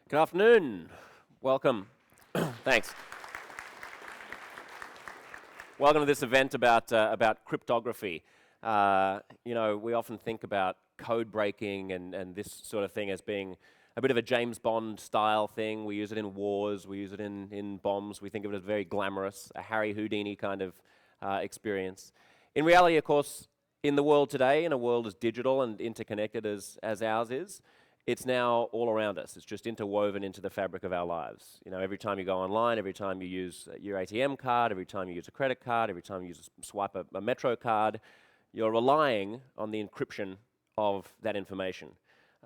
Good afternoon. Welcome. Thanks. Welcome to this event about cryptography. We often think about code breaking and this sort of thing as being a bit of a James Bond style thing. We use it in wars, we use it in bombs. We think of it as very glamorous, a Harry Houdini kind of experience. In reality, of course, in the world today, in a world as digital and interconnected as ours is, it's now all around us. It's just interwoven into the fabric of our lives. You know, every time you go online, every time you use your ATM card, every time you use a credit card, every time you swipe a Metro card, you're relying on the encryption of that information.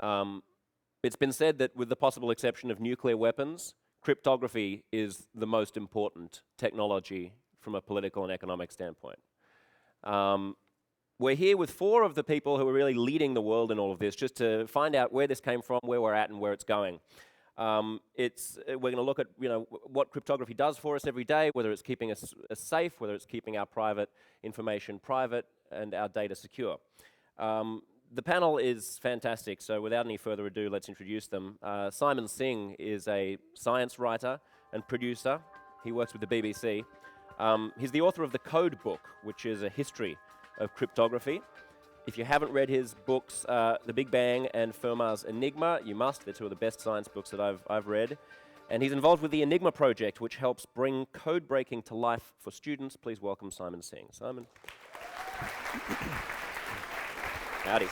It's been said that with the possible exception of nuclear weapons, cryptography is the most important technology from a political and economic standpoint. We're here with four of the people who are really leading the world in all of this, just to find out where this came from, where we're at, and where it's going. We're going to look at what cryptography does for us every day, whether it's keeping us safe, whether it's keeping our private information private and our data secure. The panel is fantastic, so without any further ado, let's introduce them. Singh is a science writer and producer. He works with the BBC. He's the author of The Code Book, which is a history of cryptography. If you haven't read his books, The Big Bang and Fermat's Enigma, you must. They're two of the best science books that I've read. And he's involved with the Enigma project, which helps bring code breaking to life for students. Please welcome Singh. Simon. Howdy.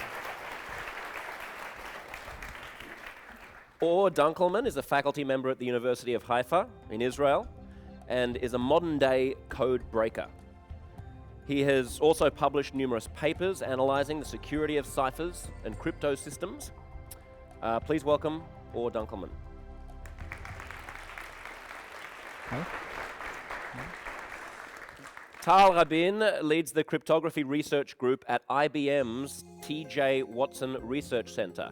Dunkelman is a faculty member at the University of Haifa in Israel and is a modern-day code breaker. He has also published numerous papers analyzing the security of ciphers and crypto systems. Please welcome Dunkelman. Hi. Tal Rabin leads the cryptography research group at IBM's T.J. Watson Research Center.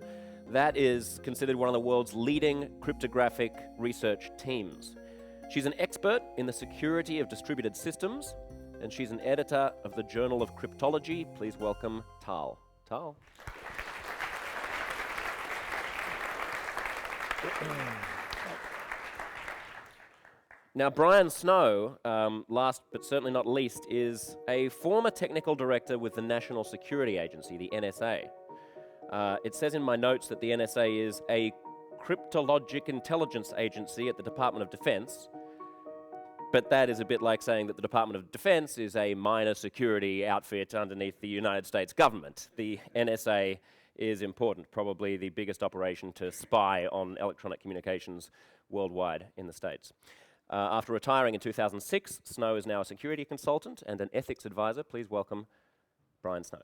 That is considered one of the world's leading cryptographic research teams. She's an expert in the security of distributed systems, and she's an editor of the Journal of Cryptology. Please welcome Tal. Tal. Now, Brian Snow, last but certainly not least, is a former technical director with the National Security Agency, the NSA. It says in my notes that the NSA is a cryptologic intelligence agency at the Department of Defense, but that is a bit like saying that the Department of Defense is a minor security outfit underneath the United States government. The NSA is important, probably the biggest operation to spy on electronic communications worldwide in the States. After retiring in 2006, Snow is now a security consultant and an ethics advisor. Please welcome Brian Snow.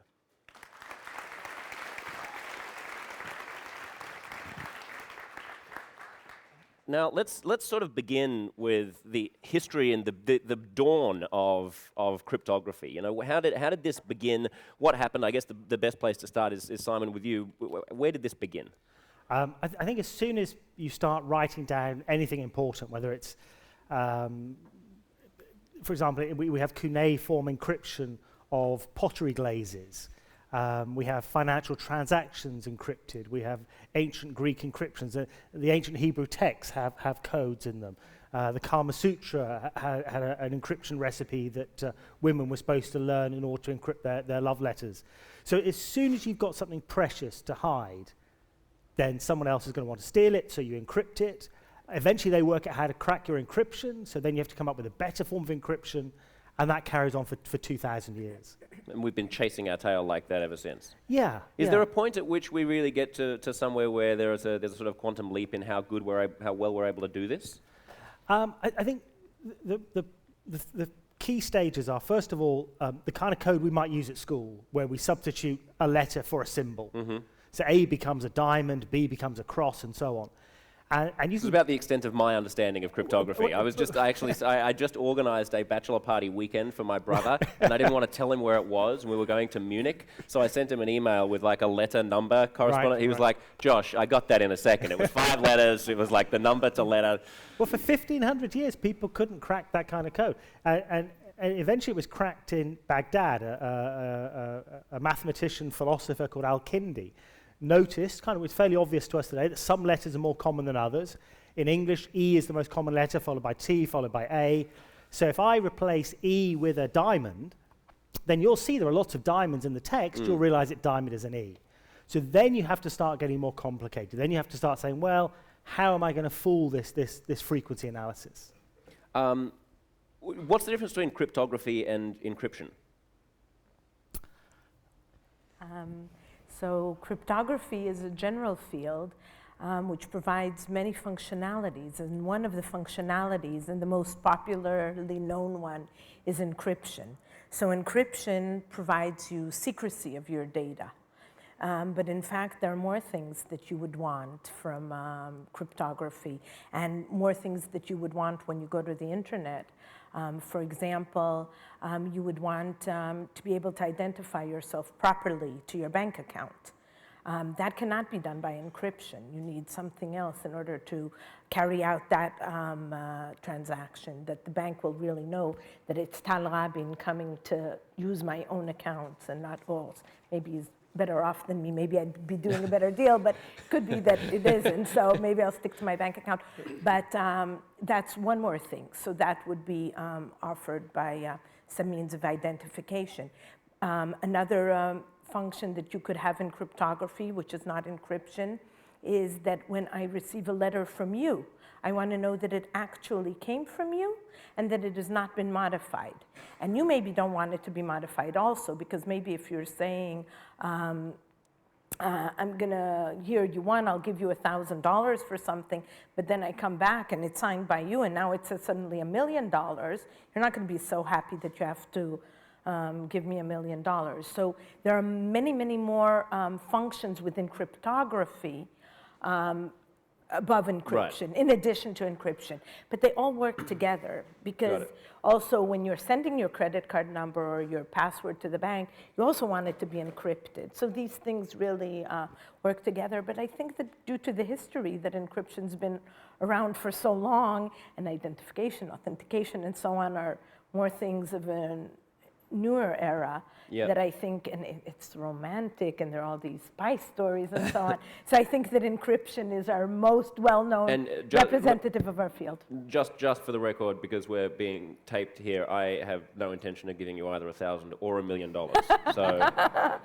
Now, let's sort of begin with the history and the dawn of cryptography. You know, how did this begin? What happened? I guess the best place to start is Simon, with you. Where did this begin? I think as soon as you start writing down anything important, whether it's, for example, we have cuneiform encryption of pottery glazes. We have financial transactions encrypted. We have ancient Greek encryptions. The ancient Hebrew texts have codes in them. The Kama Sutra had an encryption recipe that women were supposed to learn in order to encrypt their love letters. So as soon as you've got something precious to hide, then someone else is going to want to steal it, so you encrypt it. Eventually they work out how to crack your encryption, so then you have to come up with a better form of encryption, and that carries on for 2,000 years. And we've been chasing our tail like that ever since. Yeah. Is there a point at which we really get to somewhere where there's a sort of quantum leap in how well we're able to do this? I think the key stages are, first of all, the kind of code we might use at school, where we substitute a letter for a symbol. Mm-hmm. So A becomes a diamond, B becomes a cross, and so on. And this is about the extent of my understanding of cryptography. I just organised a bachelor party weekend for my brother, and I didn't want to tell him where it was, and we were going to Munich, so I sent him an email with like a letter number correspondent. He was like, Josh, I got that in a second. It was 5 letters. It was like the number to letter. Well, for 1,500 years, people couldn't crack that kind of code. And eventually it was cracked in Baghdad. A mathematician, philosopher called Al-Kindi noticed, kind of it's fairly obvious to us today, that some letters are more common than others. In English, E is the most common letter, followed by T, followed by A. So if I replace E with a diamond, then you'll see there are lots of diamonds in the text. You'll realize that diamond is an E. So then you have to start getting more complicated. Then you have to start saying, well, how am I going to fool this frequency analysis? What's the difference between cryptography and encryption? So cryptography is a general field which provides many functionalities, and one of the functionalities, and the most popularly known one, is encryption. So encryption provides you secrecy of your data. But in fact, there are more things that you would want from cryptography, and more things that you would want when you go to the internet. For example, you would want to be able to identify yourself properly to your bank account. That cannot be done by encryption. You need something else in order to carry out that transaction, that the bank will really know that it's Tal Rabin coming to use my own accounts and not Or's. Maybe he's better off than me. Maybe I'd be doing a better deal, but it could be that it isn't, so maybe I'll stick to my bank account. But that's one more thing. So that would be offered by some means of identification. Another function that you could have in cryptography, which is not encryption, is that when I receive a letter from you, I want to know that it actually came from you and that it has not been modified. And you maybe don't want it to be modified also, because maybe if you're saying, I'm going to, here you won, I'll give you $1,000 for something, but then I come back and it's signed by you and now it says suddenly $1 million, you're not going to be so happy that you have to give me $1 million. So there are many, many more functions within cryptography above encryption, in addition to encryption. But they all work together, because also when you're sending your credit card number or your password to the bank, you also want it to be encrypted. So these things really work together. But I think that due to the history that encryption's been around for so long, and identification, authentication, and so on are more things of a newer era, that I think, and it's romantic, and there are all these spy stories and so on. So I think that encryption is our most well-known representative of our field. Just for the record, because we're being taped here, I have no intention of giving you either $1,000 or $1 million. So,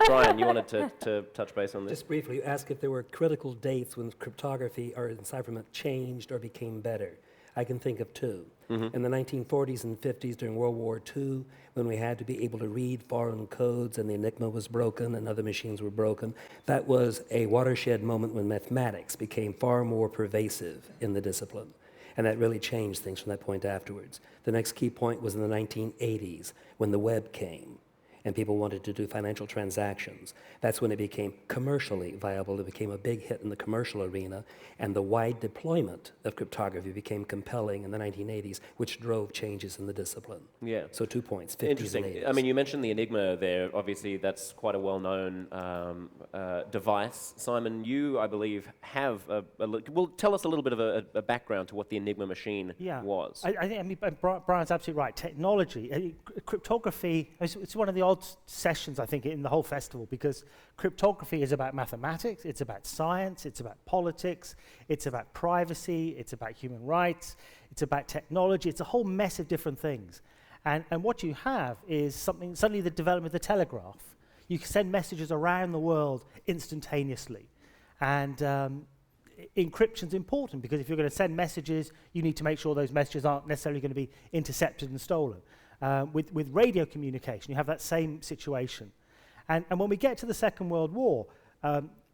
Brian, you wanted to touch base on this? Just briefly, you asked if there were critical dates when cryptography or encipherment changed or became better. I can think of two. In the 1940s and 50s during World War II, when we had to be able to read foreign codes and the enigma was broken and other machines were broken, that was a watershed moment when mathematics became far more pervasive in the discipline. And that really changed things from that point afterwards. The next key point was in the 1980s when the web came and people wanted to do financial transactions. That's when it became commercially viable. It became a big hit in the commercial arena, and the wide deployment of cryptography became compelling in the 1980s, which drove changes in the discipline. Yeah. So 2 points, 50s Interesting. and 80s. I mean, you mentioned the enigma there. Obviously, that's quite a well-known device. Simon, you, I believe, have well, tell us a little bit of a background to what the enigma machine was. I think Brian's absolutely right. Technology, cryptography, it's one of the odd sessions, I think, in the whole festival, because cryptography is about mathematics, it's about science, it's about politics, it's about privacy, it's about human rights, it's about technology, it's a whole mess of different things. And what you have is suddenly the development of the telegraph. You can send messages around the world instantaneously. And encryption's important, because if you're going to send messages, you need to make sure those messages aren't necessarily going to be intercepted and stolen. With radio communication, you have that same situation. And when we get to the Second World War,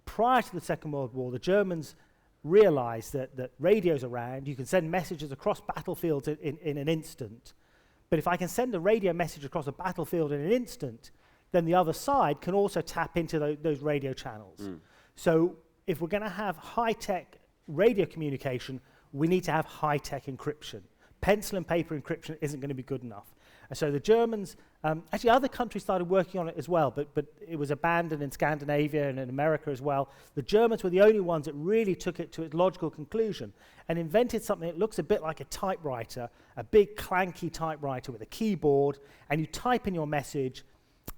prior to the Second World War, the Germans realized that radio's around, you can send messages across battlefields in an instant. But if I can send a radio message across a battlefield in an instant, then the other side can also tap into those radio channels. So if we're going to have high-tech radio communication, we need to have high-tech encryption. Pencil and paper encryption isn't going to be good enough. And so the Germans, actually other countries started working on it as well, but it was abandoned in Scandinavia and in America as well. The Germans were the only ones that really took it to its logical conclusion and invented something that looks a bit like a typewriter, a big clanky typewriter with a keyboard, and you type in your message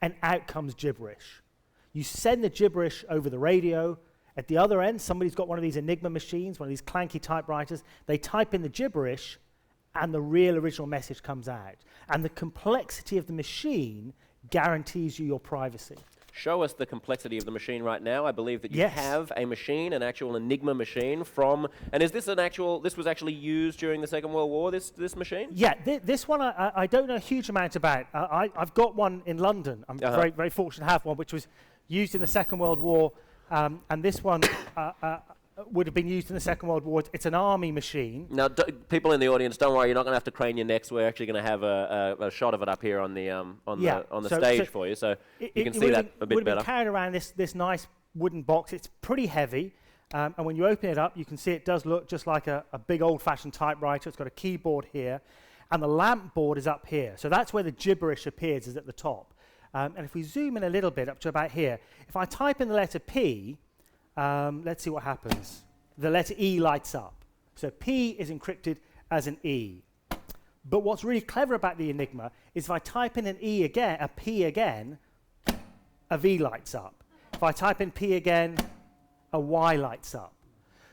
and out comes gibberish. You send the gibberish over the radio, At the other end, somebody's got one of these Enigma machines, one of these clanky typewriters. They type in the gibberish, and the real original message comes out. And the complexity of the machine guarantees you your privacy. Show us the complexity of the machine right now. I believe that you Yes. have a machine, an actual Enigma machine from, and is this this was actually used during the Second World War, this machine? Yeah, this one I don't know a huge amount about. I've got one in London. I'm very, very fortunate to have one, which was used in the Second World War, and this one would have been used in the Second World War. It's an army machine. Now, people in the audience, don't worry, you're not going to have to crane your necks. We're actually going to have a shot of it up here on the stage for you, so you can see that a bit better. It would have been carried around this nice wooden box. It's pretty heavy, and when you open it up, you can see it does look just like a big old-fashioned typewriter. It's got a keyboard here, and the lamp board is up here. So that's where the gibberish appears, is at the top. And if we zoom in a little bit up to about here, if I type in the letter P, let's see what happens. The letter E lights up. So P is encrypted as an E. But what's really clever about the Enigma is if I type in an E again, a P again, a V lights up. If I type in P again, a Y lights up.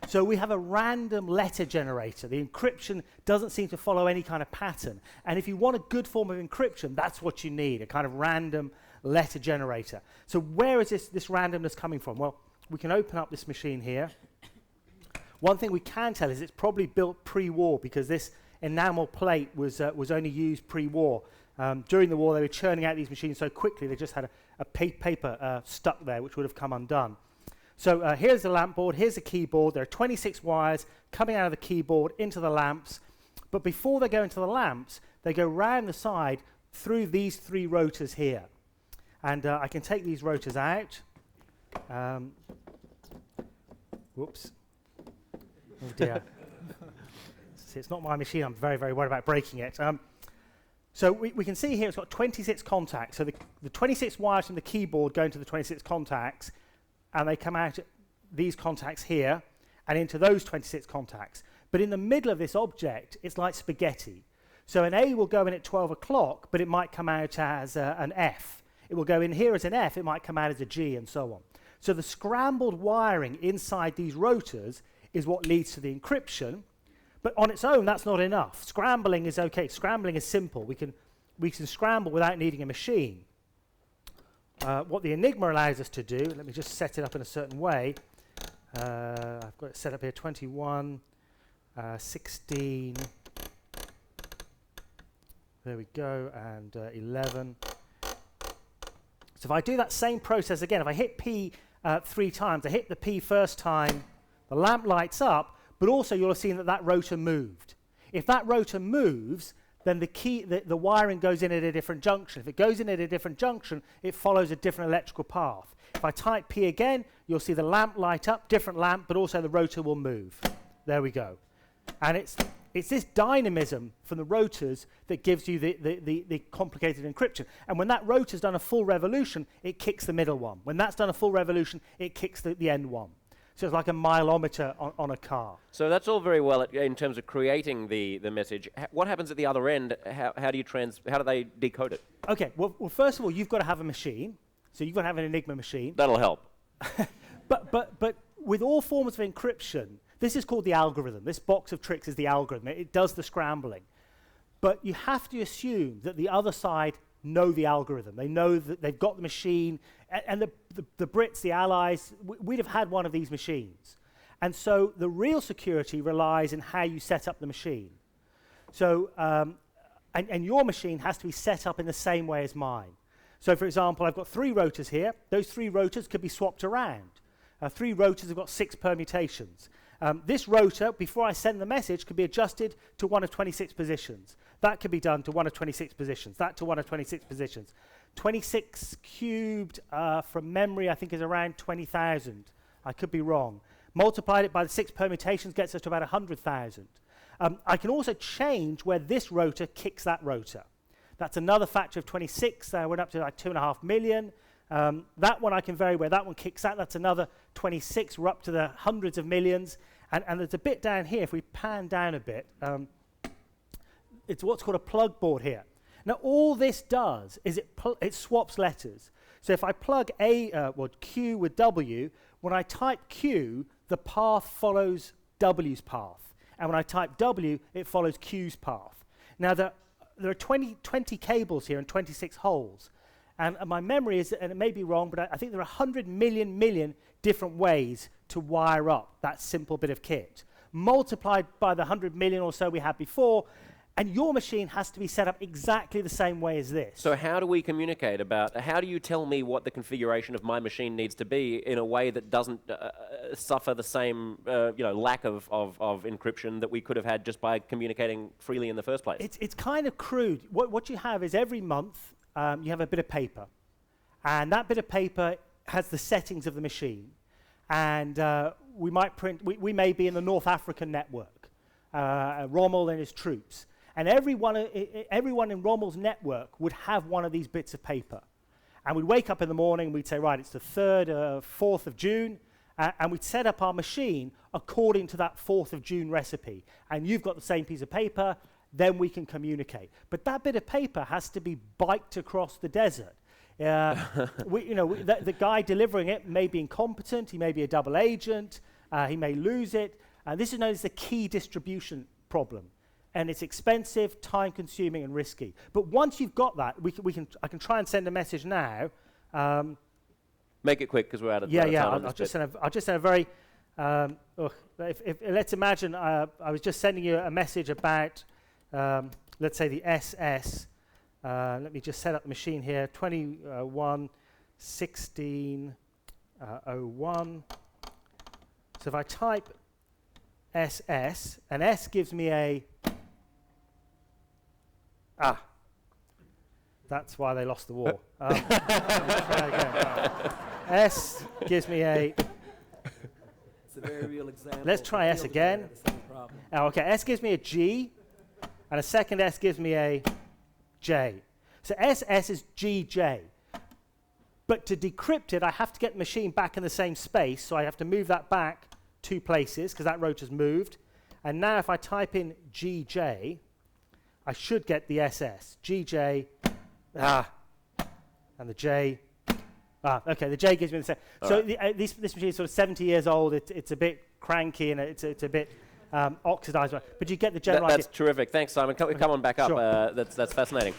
So we have a random letter generator. The encryption doesn't seem to follow any kind of pattern. And if you want a good form of encryption, that's what you need, a kind of random letter generator. So where is this randomness coming from? Well, we can open up this machine here. One thing we can tell is it's probably built pre-war, because this enamel plate was only used pre-war. During the war, they were churning out these machines so quickly, they just had a paper stuck there, which would have come undone. So here's the lamp board, here's the keyboard. There are 26 wires coming out of the keyboard into the lamps. But before they go into the lamps, they go round the side through these 3 rotors here. And I can take these rotors out. Whoops. Oh dear. See, it's not my machine. I'm very, very worried about breaking it. So we can see here it's got 26 contacts. So the 26 wires from the keyboard go into the 26 contacts, and they come out at these contacts here and into those 26 contacts. But in the middle of this object, it's like spaghetti. So an A will go in at 12 o'clock, but it might come out as an F. It will go in here as an F, it might come out as a G, and so on. So the scrambled wiring inside these rotors is what leads to the encryption. But on its own, that's not enough. Scrambling is okay. Scrambling is simple. We can scramble without needing a machine. What the Enigma allows us to do, let me just set it up in a certain way. I've got it set up here, 21, 16, there we go, and 11. So if I do that same process again, if I hit P 3 times, I hit the P first time, the lamp lights up, but also you'll have seen that rotor moved. If that rotor moves, then the wiring goes in at a different junction. If it goes in at a different junction, it follows a different electrical path. If I type P again, you'll see the lamp light up, different lamp, but also the rotor will move. There we go. And it's this dynamism from the rotors that gives you the complicated encryption. And when that rotor's done a full revolution, it kicks the middle one. When that's done a full revolution, it kicks the end one. So it's like a mileometer on a car. So that's all very well in terms of creating the message. What happens at the other end? How do they decode it? Okay, well, first of all, you've got to have a machine. So you've got to have an Enigma machine. That'll help. But with all forms of encryption, this is called the algorithm. This box of tricks is the algorithm. It does the scrambling. But you have to assume that the other side know the algorithm. They know that they've got the machine. And the Brits, the Allies, we'd have had one of these machines. And so the real security relies on how you set up the machine. So, and your machine has to be set up in the same way as mine. So, for example, I've got 3 rotors here. Those 3 rotors could be swapped around. 3 rotors have got 6 permutations. This rotor, before I send the message, could be adjusted to one of 26 positions. That could be done to one of 26 positions. That to one of 26 positions. 26 cubed from memory, I think, is around 20,000. I could be wrong. Multiplied it by the 6 permutations gets us to about 100,000. I can also change where this rotor kicks that rotor. That's another factor of 26. Went up to like 2.5 million. That one I can vary where that one kicks out. That's another 26. We're up to the hundreds of millions. And there's a bit down here, if we pan down a bit, it's what's called a plug board here. Now, all this does is it swaps letters. So if I plug Q with W, when I type Q, the path follows W's path. And when I type W, it follows Q's path. Now, there are 20 cables here and 26 holes. And my memory is, and it may be wrong, but I think there are 100 million different ways to wire up that simple bit of kit. Multiplied by the 100 million or so we had before, and your machine has to be set up exactly the same way as this. So how do we communicate about, how do you tell me what the configuration of my machine needs to be in a way that doesn't suffer the same lack of encryption that we could have had just by communicating freely in the first place? It's kind of crude. What you have is every month you have a bit of paper, and that bit of paper has the settings of the machine. And we might print, we may be in the North African network, Rommel and his troops. And everyone in Rommel's network would have one of these bits of paper. And we'd wake up in the morning, and we'd say, right, it's the 3rd, 4th of June, and we'd set up our machine according to that 4th of June recipe. And you've got the same piece of paper, then we can communicate. But that bit of paper has to be biked across the desert. The guy delivering it may be incompetent, he may be a double agent, he may lose it. This is known as the key distribution problem. And it's expensive, time-consuming, and risky. But once you've got that, I can try and send a message now. Make it quick, because we're out of time. Yeah, I'll just send a very... let's imagine I was just sending you a message about, let's say, the SS. Let me just set up the machine here, 211601. So if I type SS, and S gives me a... that's why they lost the war. S gives me a... It's a very real example. Let's try S again. Okay, S gives me a G, and a second S gives me a J. So SS is GJ. But to decrypt it, I have to get the machine back in the same space, so I have to move that back 2 places, because that rotor's moved. And now if I type in GJ, I should get the SS. GJ, and the J, okay, the J gives me the same. So this machine is sort of 70 years old, it's a bit cranky, and it's a bit oxidized, but you get the general idea. That's terrific. Thanks, Simon. Come on back up. Sure. That's fascinating.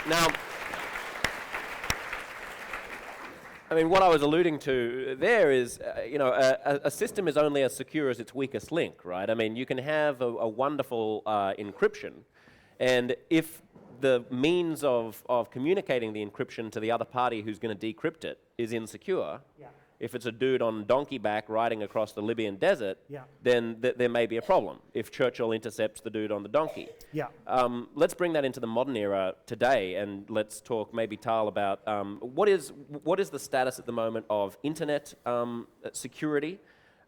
Now, I mean, what I was alluding to there is, a system is only as secure as its weakest link, right? I mean, you can have a wonderful encryption, and if the means of communicating the encryption to the other party who's going to decrypt it is insecure, if it's a dude on donkey back riding across the Libyan desert, then there may be a problem if Churchill intercepts the dude on the donkey. Let's bring that into the modern era today, and let's talk maybe, Tal, about what is the status at the moment of internet security?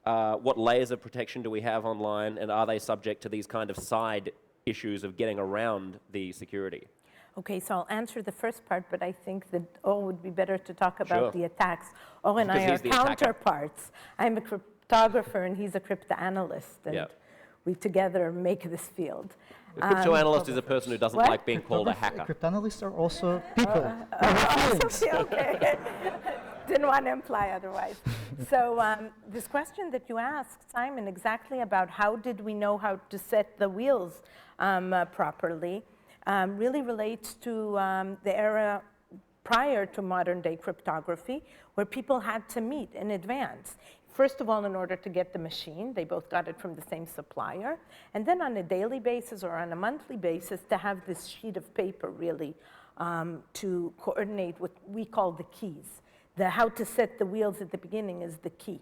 What layers of protection do we have online, and are they subject to these kind of side issues of getting around the security? Okay, so I'll answer the first part, but I think that would be better to talk about Sure. the attacks. And I are counterparts. I'm a cryptographer, and he's a cryptanalyst, and we together make this field. A cryptoanalyst is a person who doesn't like being called a hacker. Cryptanalysts are also people. Okay. Didn't want to imply otherwise. So this question that you asked, Simon, exactly about how did we know how to set the wheels properly, really relates to the era prior to modern-day cryptography, where people had to meet in advance. First of all, in order to get the machine, they both got it from the same supplier, and then on a daily basis or on a monthly basis to have this sheet of paper really to coordinate what we call the keys. How to set the wheels at the beginning is the key.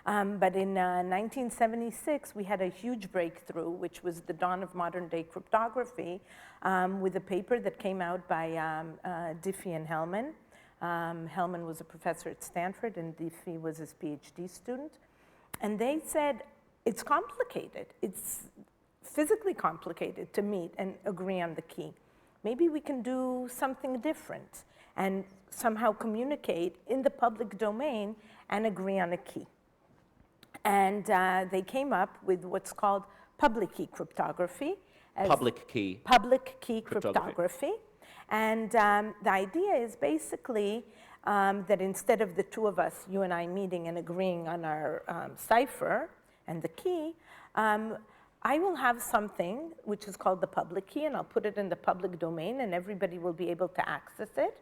But in 1976, we had a huge breakthrough, which was the dawn of modern-day cryptography, with a paper that came out by Diffie and Hellman. Hellman was a professor at Stanford, and Diffie was his PhD student. And they said, it's complicated. It's physically complicated to meet and agree on the key. Maybe we can do something different and somehow communicate in the public domain and agree on a key. And they came up with what's called public key cryptography. Public key cryptography. And the idea is basically that instead of the two of us, you and I, meeting and agreeing on our cipher and the key, I will have something which is called the public key, and I'll put it in the public domain, and everybody will be able to access it.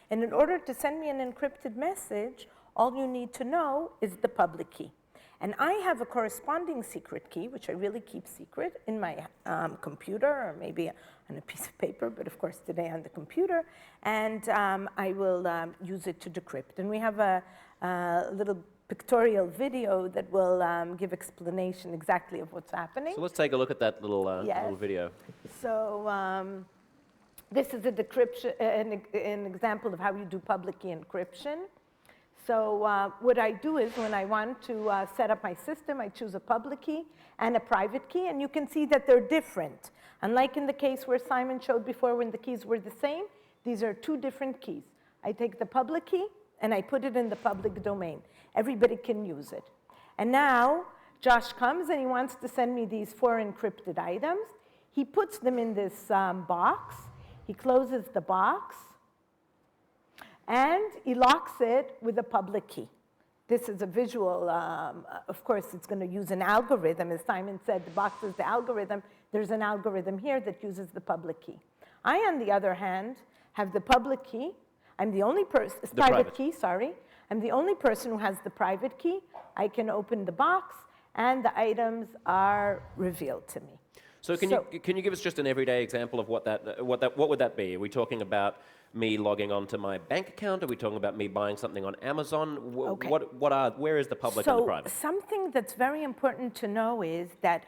And in order to send me an encrypted message, all you need to know is the public key. And I have a corresponding secret key, which I really keep secret, in my computer, or maybe on a piece of paper, but of course today on the computer, and I will use it to decrypt. And we have a little pictorial video that will give explanation exactly of what's happening. So let's take a look at that little, Yes. little video. So this is a decryption, an example of how you do public key encryption. So what I do is when I want to set up my system, I choose a public key and a private key, and you can see that they're different. Unlike in the case where Simon showed before when the keys were the same, these are two different keys. I take the public key and I put it in the public domain. Everybody can use it. And now Josh comes and he wants to send me these 4 encrypted items. He puts them in this box. He closes the box. And he locks it with a public key. This is a visual, of course, it's going to use an algorithm. As Simon said, the box is the algorithm. There's an algorithm here that uses the public key. I, on the other hand, have the public key. I'm the only person, private key, sorry. I'm the only person who has the private key. I can open the box, and the items are revealed to me. So can you give us just an everyday example of what would that be? Are we talking about me logging onto my bank account? Are we talking about me buying something on Amazon? Okay. Where is the public and the private? So something that's very important to know is that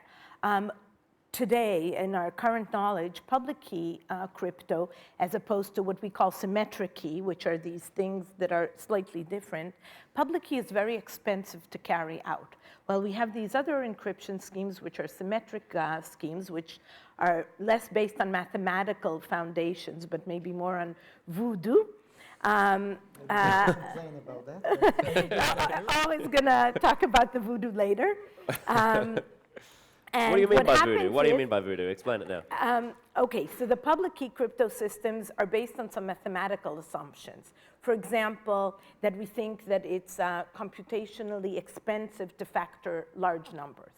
today, in our current knowledge, public key crypto, as opposed to what we call symmetric key, which are these things that are slightly different, public key is very expensive to carry out. Well, we have these other encryption schemes, which are symmetric schemes, which are less based on mathematical foundations, but maybe more on voodoo. Complain about that. Always gonna talk about the voodoo later. What do you mean by voodoo? What do you mean by voodoo? Explain it now. Okay, so the public key crypto systems are based on some mathematical assumptions. For example, that we think that it's computationally expensive to factor large numbers.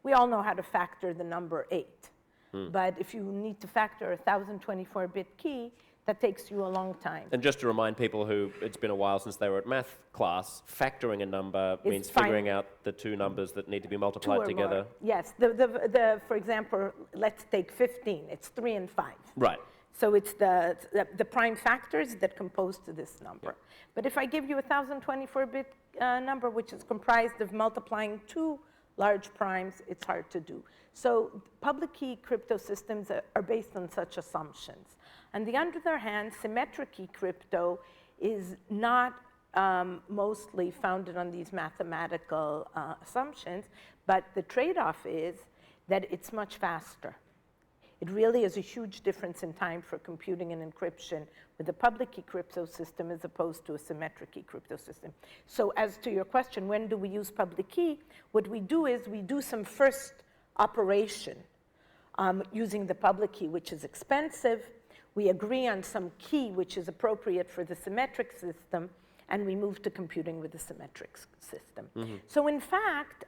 We all know how to factor the number 8. But if you need to factor a 1024-bit key, that takes you a long time. And just to remind people who it's been a while since they were at math class, factoring a number means figuring out the two numbers that need to be multiplied together. More. Yes, for example, let's take 15. It's 3 and 5. Right. So it's the prime factors that compose to this number. Yep. But if I give you a 1024-bit number, which is comprised of multiplying 2 large primes, it's hard to do. So public key crypto systems are based on such assumptions. On the other hand, symmetric key crypto is not mostly founded on these mathematical assumptions, but the trade-off is that it's much faster. It really is a huge difference in time for computing and encryption with a public key crypto system as opposed to a symmetric key crypto system. So as to your question, when do we use public key? What we do is we do some first operation using the public key, which is expensive. We agree on some key which is appropriate for the symmetric system, and we move to computing with the symmetric system. Mm-hmm. So in fact,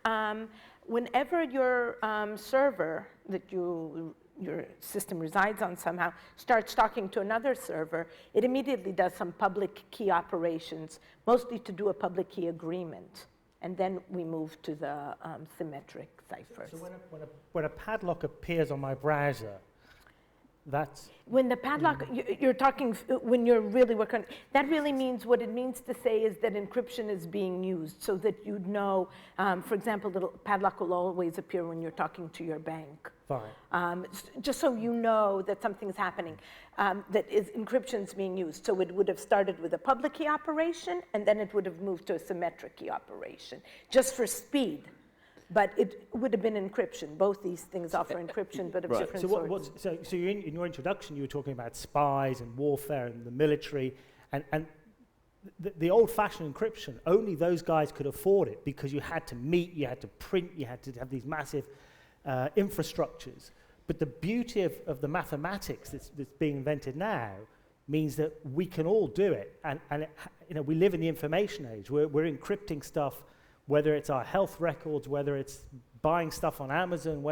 whenever your server that your system resides on somehow starts talking to another server, it immediately does some public key operations, mostly to do a public key agreement. And then we move to the symmetric ciphers. So when a padlock appears on my browser, that's... When the padlock, you're talking, when you're really working, that really means, what it means to say is that encryption is being used so that you'd know, for example, the padlock will always appear when you're talking to your bank. Fine. Just so you know that something's happening, that encryption's being used. So it would have started with a public key operation, and then it would have moved to a symmetric key operation, just for speed. But it would have been encryption. Both these things offer encryption, but of different sorts. So in your introduction, you were talking about spies and warfare and the military, and the old-fashioned encryption, only those guys could afford it because you had to meet, you had to print, you had to have these massive infrastructures. But the beauty of the mathematics that's being invented now means that we can all do it. And we live in the information age. We're encrypting stuff, whether it's our health records, whether it's buying stuff on Amazon,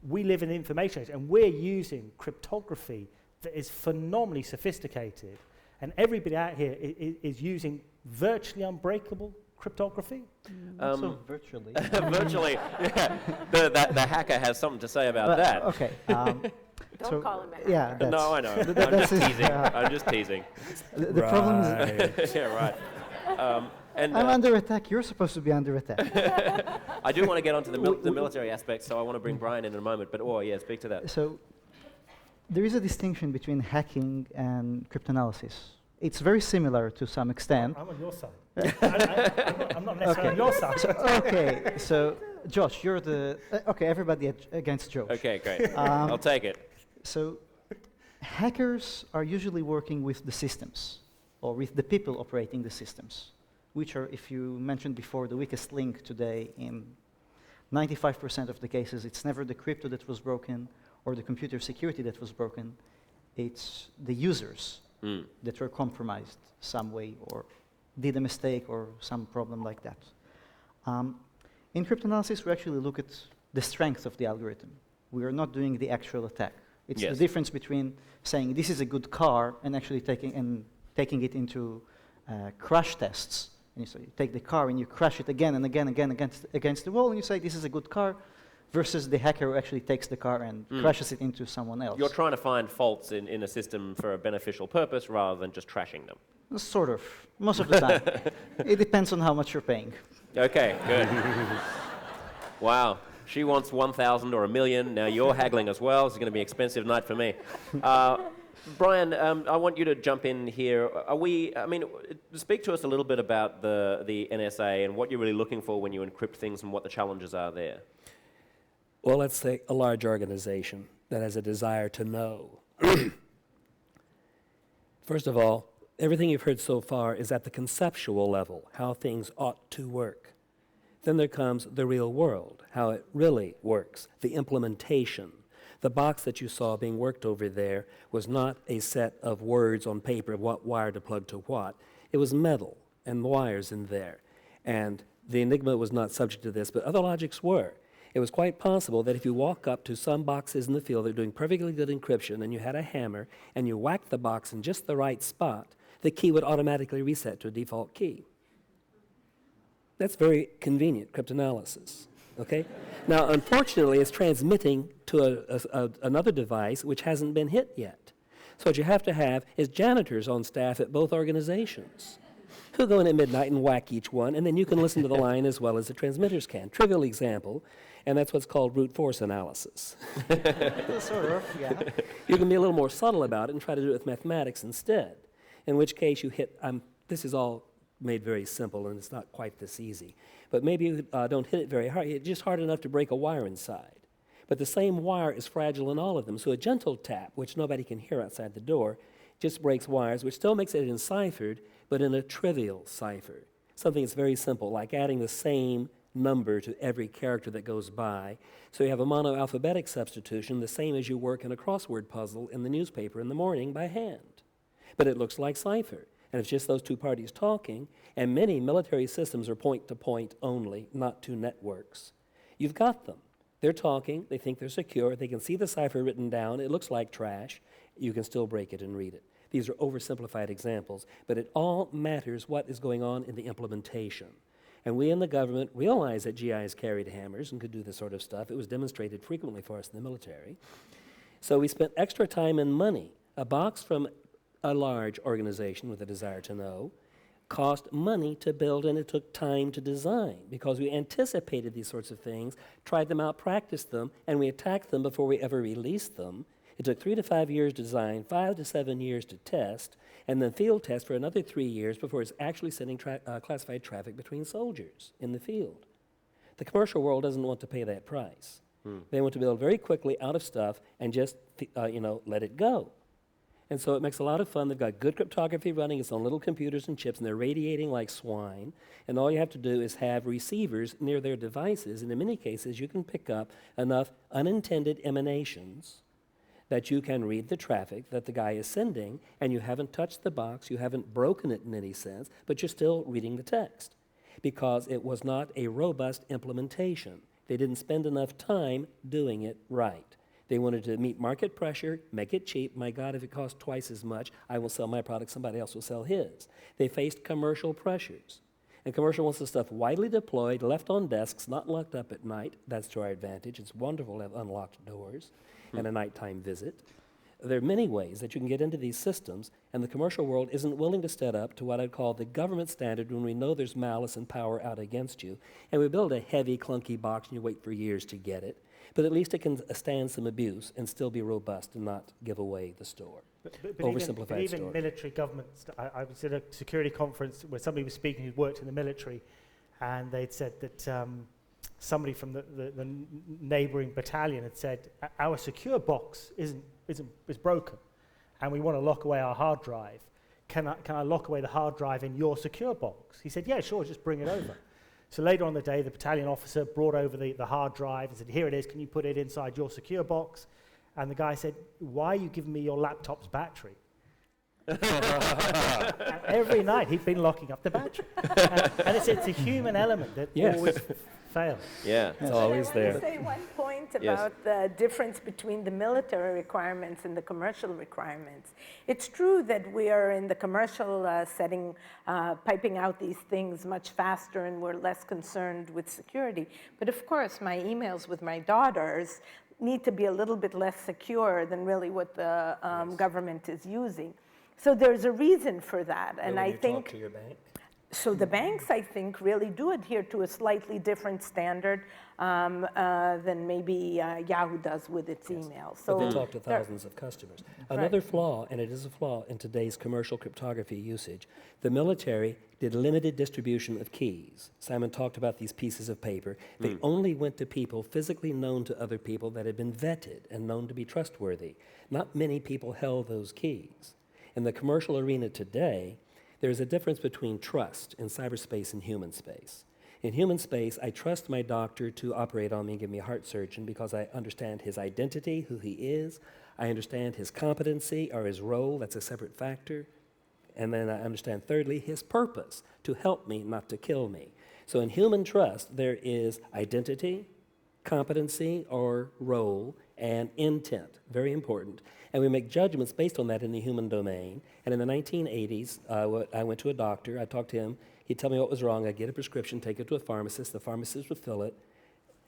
we live in the information age, and we're using cryptography that is phenomenally sophisticated. And everybody out here is using virtually unbreakable cryptography. So virtually. Virtually, yeah. The hacker has something to say about that. Okay. Don't call him a Yeah. No, I know. I'm just teasing. The problem is Yeah, right. And I'm under attack. You're supposed to be under attack. I do want to get onto the military aspect, so I want to bring Brian in a moment. But speak to that. So there is a distinction between hacking and cryptanalysis. It's very similar to some extent. I'm on your side. I'm not necessarily on your side. Okay, so Josh, you're the... okay, everybody against Josh. Okay, great. I'll take it. So hackers are usually working with the systems, or with the people operating the systems, which are, if you mentioned before, the weakest link today. In 95% of the cases, it's never the crypto that was broken or the computer security that was broken. It's the users that were compromised some way or did a mistake or some problem like that. In cryptanalysis, we actually look at the strength of the algorithm. We are not doing the actual attack. It's the difference between saying this is a good car and actually taking it into crash tests. And so you take the car and you crash it again and again against the wall, and you say this is a good car, versus the hacker who actually takes the car and crashes it into someone else. You're trying to find faults in a system for a beneficial purpose rather than just trashing them. Sort of, most of the time. It depends on how much you're paying. Okay, good. Wow. She wants 1,000 or 1 million. Now you're haggling as well. It's going to be an expensive night for me. Brian, I want you to jump in here. Speak to us a little bit about the NSA and what you're really looking for when you encrypt things and what the challenges are there. Well, let's say a large organization that has a desire to know. First of all, everything you've heard so far is at the conceptual level, how things ought to work. Then there comes the real world, how it really works, the implementation. The box that you saw being worked over there was not a set of words on paper of what wire to plug to what. It was metal and wires in there. And the enigma was not subject to this, but other logics were. It was quite possible that if you walk up to some boxes in the field that are doing perfectly good encryption and you had a hammer and you whacked the box in just the right spot, the key would automatically reset to a default key. That's very convenient cryptanalysis, okay? Now, unfortunately, it's transmitting to another device which hasn't been hit yet. So what you have to have is janitors on staff at both organizations who go in at midnight and whack each one, and then you can listen to the line as well as the transmitters can. Trivial example, and that's what's called brute force analysis. Sort of, yeah. You can be a little more subtle about it and try to do it with mathematics instead, in which case you hit, this is all made very simple and it's not quite this easy, but maybe you don't hit it very hard, it's just hard enough to break a wire inside. But the same wire is fragile in all of them, so a gentle tap, which nobody can hear outside the door, just breaks wires, which still makes it enciphered, but in a trivial cipher. Something that's very simple, like adding the same number to every character that goes by. So you have a monoalphabetic substitution, the same as you work in a crossword puzzle in the newspaper in the morning by hand. But it looks like cipher, and it's just those two parties talking, and many military systems are point-to-point only, not to networks. You've got them. They're talking, they think they're secure, they can see the cipher written down, it looks like trash, you can still break it and read it. These are oversimplified examples, but it all matters what is going on in the implementation. And we in the government realize that GIs carried hammers and could do this sort of stuff. It was demonstrated frequently for us in the military. So we spent extra time and money. A box from a large organization with a desire to know cost money to build, and it took time to design because we anticipated these sorts of things, tried them out, practiced them, and we attacked them before we ever released them. It took 3 to 5 years to design, 5 to 7 years to test, and then field test for another 3 years before it's actually sending classified traffic between soldiers in the field. The commercial world doesn't want to pay that price. They want to build very quickly out of stuff and just let it go. And so it makes a lot of fun. They've got good cryptography running. It's on little computers and chips, and they're radiating like swine. And all you have to do is have receivers near their devices. And in many cases, you can pick up enough unintended emanations that you can read the traffic that the guy is sending, and you haven't touched the box, you haven't broken it in any sense, but you're still reading the text, because it was not a robust implementation. They didn't spend enough time doing it right. They wanted to meet market pressure, make it cheap. My God, if it costs twice as much, I will sell my product, somebody else will sell his. They faced commercial pressures. And commercial wants the stuff widely deployed, left on desks, not locked up at night. That's to our advantage. It's wonderful to have unlocked doors and a nighttime visit. There are many ways that you can get into these systems, and the commercial world isn't willing to step up to what I'd call the government standard when we know there's malice and power out against you. And we build a heavy, clunky box and you wait for years to get it. But at least it can stand some abuse and still be robust and not give away the store. Oversimplified even story. military governments. I was at a security conference where somebody was speaking who worked in the military, and they'd said that somebody from the neighbouring battalion had said, our secure box is broken, and we want to lock away our hard drive. Can I lock away the hard drive in your secure box? He said, yeah, sure, just bring it over. So later on the day, the battalion officer brought over the hard drive and said, here it is, can you put it inside your secure box? And the guy said, why are you giving me your laptop's battery? And every night he'd been locking up the battery. And it's a human element that always fails. Yeah, it's always there. I want to say one point about the difference between the military requirements and the commercial requirements. It's true that we are in the commercial setting, piping out these things much faster, and we're less concerned with security. But of course, my emails with my daughters need to be a little bit less secure than really what the government is using. So there's a reason for that, and I think. Talk to your bank? So the banks, I think, really do adhere to a slightly different standard than maybe Yahoo does with its emails. So but they talk to thousands of customers. Another flaw, and it is a flaw in today's commercial cryptography usage, the military did limited distribution of keys. Simon talked about these pieces of paper. They only went to people physically known to other people that had been vetted and known to be trustworthy. Not many people held those keys. In the commercial arena today, there's a difference between trust in cyberspace and human space. In human space, I trust my doctor to operate on me and give me a heart surgeon because I understand his identity, who he is. I understand his competency or his role. That's a separate factor. And then I understand, thirdly, his purpose, to help me, not to kill me. So in human trust, there is identity, competency or role, and intent. Very important. And we make judgments based on that in the human domain. And in the 1980s, I went to a doctor. I talked to him. He'd tell me what was wrong. I'd get a prescription, take it to a pharmacist. The pharmacist would fill it.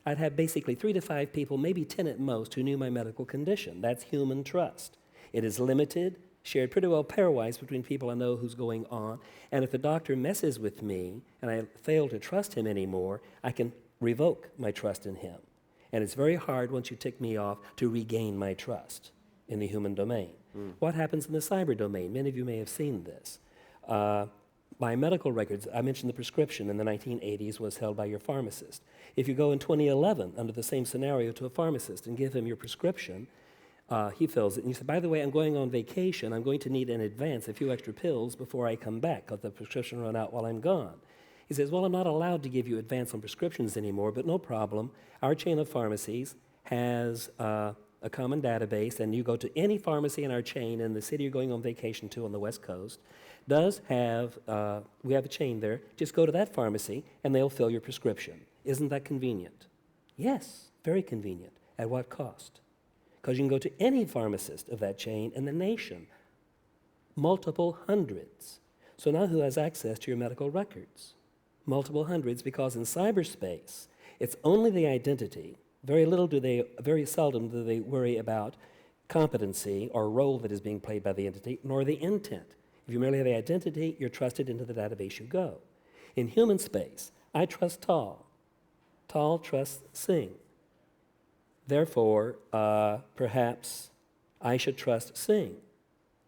I'd have basically 3 to 5 people, maybe 10 at most, who knew my medical condition. That's human trust. It is limited, shared pretty well pairwise between people I know who's going on. And if the doctor messes with me and I fail to trust him anymore, I can revoke my trust in him. And it's very hard once you tick me off to regain my trust in the human domain. What happens in the cyber domain? Many of you may have seen this. My medical records, I mentioned the prescription in the 1980s was held by your pharmacist. If you go in 2011 under the same scenario to a pharmacist and give him your prescription, he fills it, and you say, by the way, I'm going on vacation. I'm going to need in advance a few extra pills before I come back because the prescription run out while I'm gone. He says, well, I'm not allowed to give you advance on prescriptions anymore, but no problem. Our chain of pharmacies has a common database, and you go to any pharmacy in our chain in the city you're going on vacation to on the West Coast, does have, we have a chain there, just go to that pharmacy and they'll fill your prescription. Isn't that convenient? Yes, very convenient. At what cost? Because you can go to any pharmacist of that chain in the nation, multiple hundreds. So now who has access to your medical records? Multiple hundreds, because in cyberspace, it's only the identity. Very seldom do they worry about competency or role that is being played by the entity, nor the intent. If you merely have the identity, you're trusted into the database you go. In human space, I trust Tal. Tal trusts Singh. Therefore, perhaps I should trust Singh.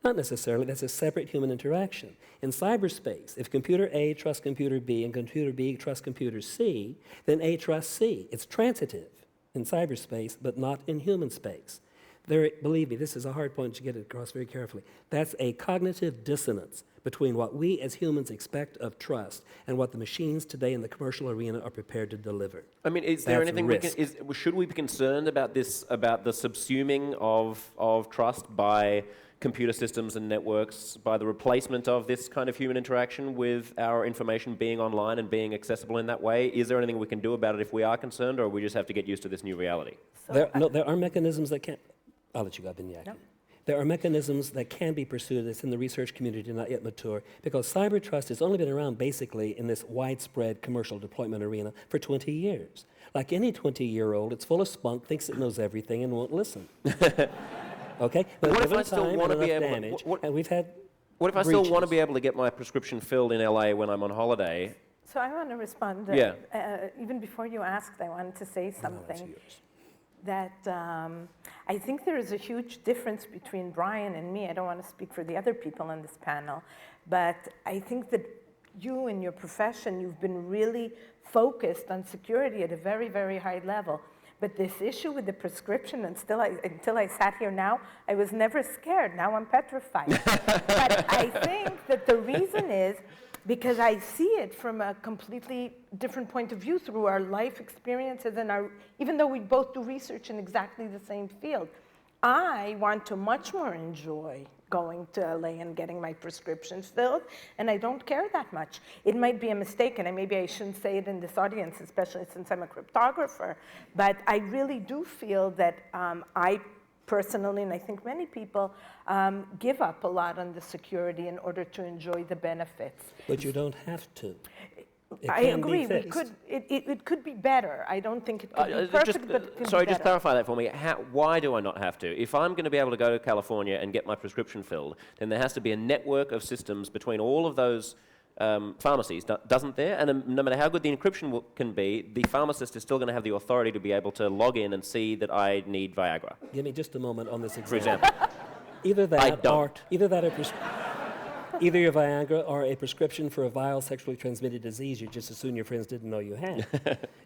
Not necessarily, that's a separate human interaction. In cyberspace, if computer A trusts computer B and computer B trusts computer C, then A trusts C. It's transitive in cyberspace, but not in human space. Believe me, this is a hard point to get across very carefully. That's a cognitive dissonance between what we as humans expect of trust and what the machines today in the commercial arena are prepared to deliver. I mean, is there That's anything should we be concerned about this, about the subsuming of trust by computer systems and networks, by the replacement of this kind of human interaction with our information being online and being accessible in that way? Is there anything we can do about it if we are concerned, or we just have to get used to this new reality? There are mechanisms that can... I'll let you go, Binyaki. No. There are mechanisms that can be pursued that's in the research community, not yet mature, because cyber trust has only been around basically in this widespread commercial deployment arena for 20 years. Like any 20-year-old, it's full of spunk, thinks it knows everything, and won't listen. Okay? But what if I still want to be able and we've had What if I breaches. still want to be able to get my prescription filled in LA when I'm on holiday? So I want to respond. Yeah. Even before you asked, I wanted to say something. That I think there is a huge difference between Brian and me. I don't want to speak for the other people on this panel, but I think that you in your profession, you've been really focused on security at a very, very high level. But this issue with the prescription, and until I sat here now, I was never scared. Now I'm petrified. But I think that the reason is because I see it from a completely different point of view through our life experiences and even though we both do research in exactly the same field, I want to much more enjoy going to LA and getting my prescriptions filled, and I don't care that much. It might be a mistake, and maybe I shouldn't say it in this audience, especially since I'm a cryptographer, but I really do feel that I personally, and I think many people, give up a lot on the security in order to enjoy the benefits. But you don't have to. I agree. It could be better. I don't think it could be perfect, but it could sorry, be just better. clarify that for me. Why do I not have to? If I'm going to be able to go to California and get my prescription filled, then there has to be a network of systems between all of those pharmacies, doesn't there? And no matter how good the encryption can be, the pharmacist is still going to have the authority to be able to log in and see that I need Viagra. Give me just a moment on this example. For example. Either your Viagra or a prescription for a vile sexually transmitted disease you just assume your friends didn't know you had.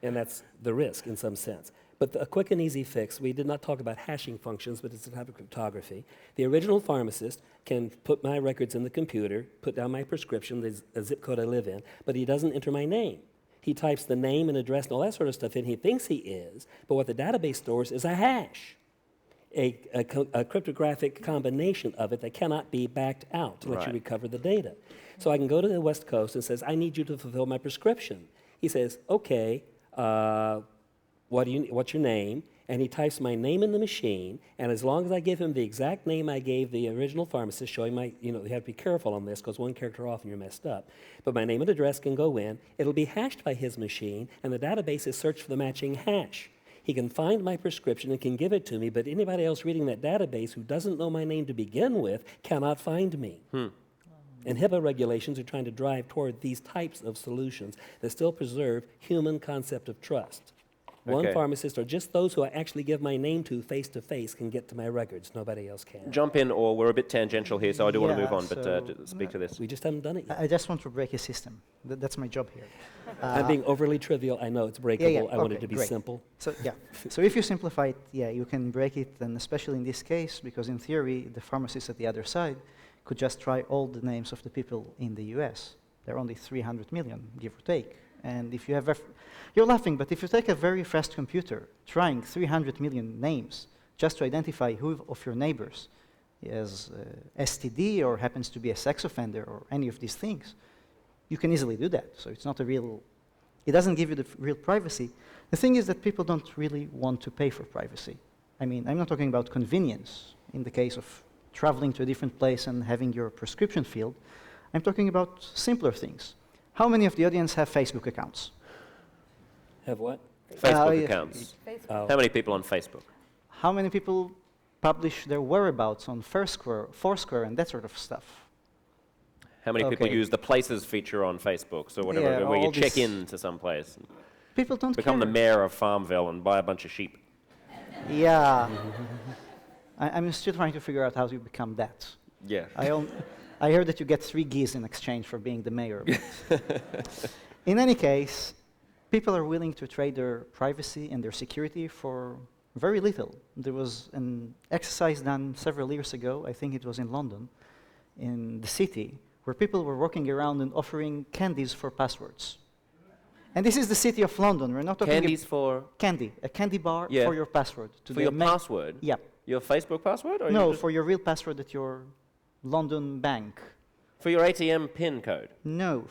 And that's the risk in some sense. But a quick and easy fix, we did not talk about hashing functions, but it's a type of cryptography. The original pharmacist can put my records in the computer, put down my prescription, the zip code I live in, but he doesn't enter my name. He types the name and address and all that sort of stuff in. He thinks he is, but what the database stores is a hash. A cryptographic combination of it that cannot be backed out to let you recover the data. So I can go to the West Coast and says, I need you to fulfill my prescription. He says, okay, what's your name? And he types my name in the machine, and as long as I give him the exact name I gave the original pharmacist, showing my, you have to be careful on this because one character off and you're messed up. But my name and address can go in. It'll be hashed by his machine, and the database is searched for the matching hash. He can find my prescription and can give it to me, but anybody else reading that database who doesn't know my name to begin with cannot find me. And HIPAA regulations are trying to drive toward these types of solutions that still preserve human concept of trust. One pharmacist, or just those who I actually give my name to face-to-face, can get to my records. Nobody else can. Jump in, or we're a bit tangential here, so I do want to move on, but speak to this. We just haven't done it yet. I just want to break a system. That's my job here. I'm being overly trivial. I know it's breakable. I want it to be simple. So so if you simplify it, you can break it, and especially in this case, because in theory, the pharmacist at the other side could just try all the names of the people in the US. There are only 300 million, give or take. And if you have, you're laughing, but if you take a very fast computer trying 300 million names just to identify who of your neighbors is STD or happens to be a sex offender or any of these things, you can easily do that. So it's not it doesn't give you the real privacy. The thing is that people don't really want to pay for privacy. I mean, I'm not talking about convenience in the case of traveling to a different place and having your prescription filled. I'm talking about simpler things. How many of the audience have Facebook accounts? Have what? Facebook accounts. Facebook. How many people on Facebook? How many people publish their whereabouts on Foursquare and that sort of stuff? How many people use the places feature on Facebook, so whatever, where you check in to some place? People don't become care. the mayor of Farmville and buy a bunch of sheep. Yeah. I'm still trying to figure out how to become that. Yeah. I heard that you get 3 geese in exchange for being the mayor. In any case, people are willing to trade their privacy and their security for very little. There was an exercise done several years ago, I think it was in London, in the city, where people were walking around and offering candies for passwords. And this is the city of London. We're not talking Candies for candy, a candy bar Yeah. for your password. for your password. Yeah. Your Facebook password, or No, you just for your real password at your London bank. for your ATM PIN code. No,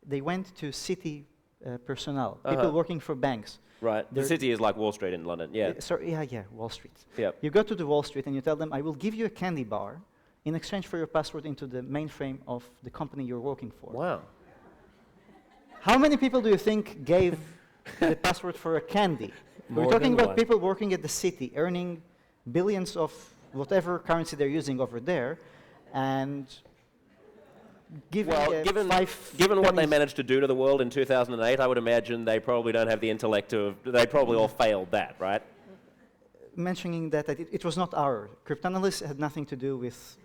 they went to city personnel, Uh-huh. people working for banks. Right. The They're- city is like Wall Street in London. Yeah. Sorry, yeah, Wall Street. Yep. You go to the Wall Street and you tell them, I will give you a candy bar in exchange for your password into the mainframe of the company you're working for. Wow. How many people do you think gave the password for a candy? We're More talking than about one. people working at the city, earning billions of whatever currency they're using over there, and giving Well, given what they pennies- managed to do to the world in 2008, I would imagine they probably don't have the intellect to. They probably all failed that, right? mentioning that it was not our cryptanalysis had nothing to do with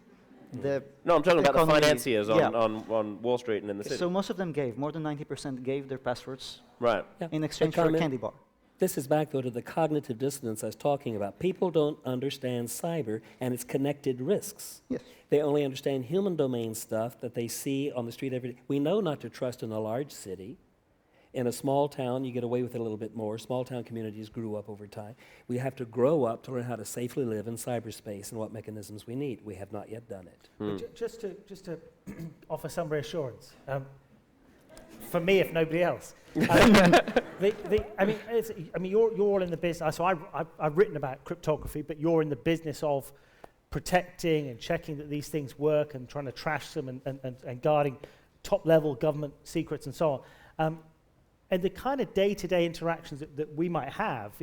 the No, I'm talking about the economy. financiers Yeah. on Wall Street and in the city. So most of them gave, more than 90% gave their passwords Right. Yeah. in exchange But for a comment- candy bar. This is back, though, to the cognitive dissonance I was talking about. People don't understand cyber and its connected risks. Yes. They only understand human domain stuff that they see on the street every day. We know not to trust in a large city. In a small town, you get away with it a little bit more. Small town communities grew up over time. We have to grow up to learn how to safely live in cyberspace and what mechanisms we need. We have not yet done it. But just to offer some reassurance, for me, if nobody else. You're all in the business. So I've written about cryptography, but you're in the business of protecting and checking that these things work and trying to trash them and guarding top-level government secrets and so on. And the kind of day-to-day interactions that we might have,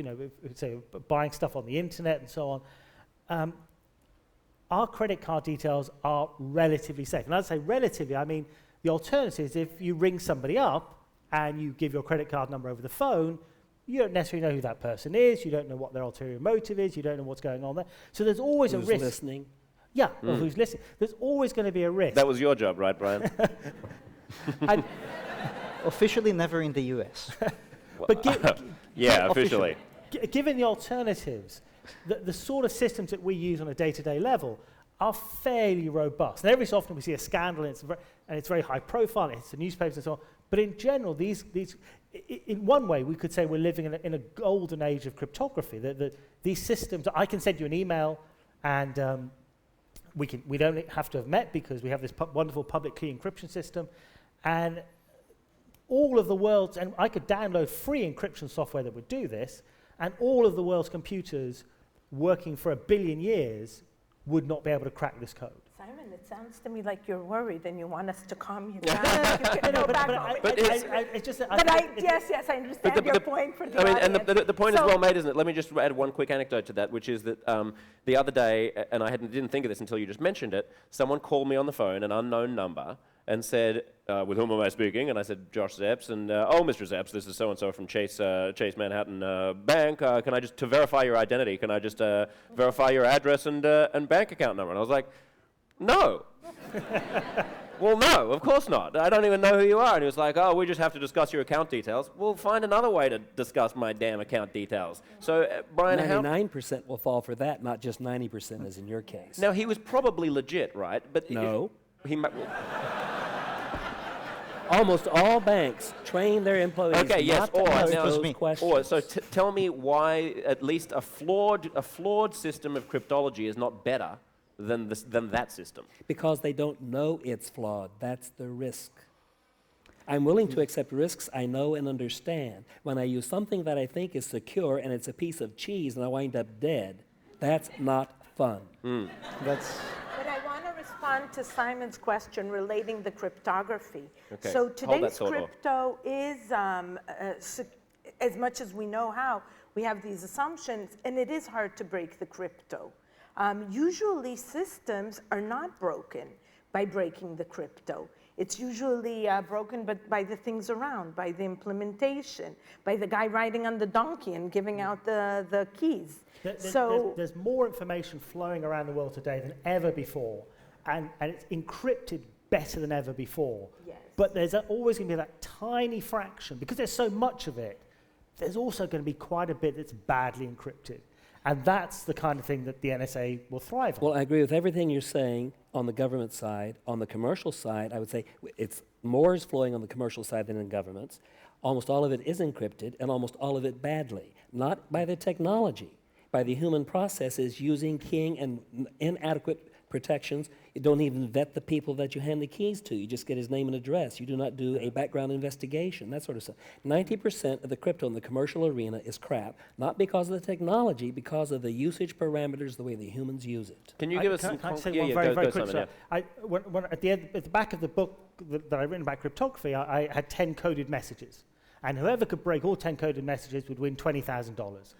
say buying stuff on the internet and so on, our credit card details are relatively safe. And I'd say relatively, I mean the alternative is if you ring somebody up and you give your credit card number over the phone, you don't necessarily know who that person is, you don't know what their ulterior motive is, you don't know what's going on there. So there's always Who's a risk. listening? Yeah, or who's listening. There's always going to be a risk. That was your job, right, Brian? And, Officially never in the US. but Yeah, officially. given the alternatives, the sort of systems that we use on a day-to-day level are fairly robust. And every so often we see a scandal and it's very high profile, it's the newspapers and so on. But in general, in one way, we could say we're living in a golden age of cryptography. These systems, I can send you an email and we don't have to have met because we have this wonderful public key encryption system. And all of the world's, and I could download free encryption software that would do this, and all of the world's computers working for 1 billion years would not be able to crack this code. Simon, it sounds to me like you're worried and you want us to calm you down. You can go back on it. It's just that Yes, I understand your point for the and audience. the point is So- well made, isn't it? Let me just add one quick anecdote to that, which is that the other day, and I didn't think of this until you just mentioned it, someone called me on the phone, an unknown number, and said, with whom am I speaking? And I said, Josh Zepps. And, oh, Mr. Zepps, this is so-and-so from Chase Manhattan Bank. Can I just, to verify your identity, can I just verify your address and bank account number? And I was like, no. Well, no, of course not. I don't even know who you are. And he was like, oh, we just have to discuss your account details. Well, find another way to discuss my damn account details. So, Brian, 99% will fall for that, not just 90% as in your case. Now, he was probably legit, right? But No. He Almost all banks train their employees Okay, yes, not to or ask now- those It was me. questions. so tell me why at least a flawed system of cryptology is not better than that system. Because they don't know it's flawed. That's the risk. I'm willing to accept risks I know and understand. When I use something that I think is secure and it's a piece of cheese and I wind up dead, that's not fun. That's But I want to respond to Simon's question relating the cryptography. Okay, So hold that today's thought, crypto is, as much as we know how, we have these assumptions, and it is hard to break the crypto. Usually systems are not broken by breaking the crypto. It's usually broken by the things around, by the implementation, by the guy riding on the donkey and giving out the keys. There's more information flowing around the world today than ever before, and it's encrypted better than ever before. Yes. But there's always going to be that tiny fraction, because there's so much of it, there's also going to be quite a bit that's badly encrypted. And that's the kind of thing that the NSA will thrive on. Well, I agree with everything you're saying on the government side. On the commercial side, I would say it's more is flowing on the commercial side than in governments. Almost all of it is encrypted, and almost all of it badly. Not by the technology, by the human processes using keying and inadequate protections. You don't even vet the people that you hand the keys to. You just get his name and address. You do not do a background investigation, that sort of stuff. 90% of the crypto in the commercial arena is crap, not because of the technology, because of the usage parameters, the way the humans use it. Can you give us some... Can I say one very quick? Simon, When at the back of the book that I've written about cryptography, I had 10 coded messages. And whoever could break all 10 coded messages would win $20,000.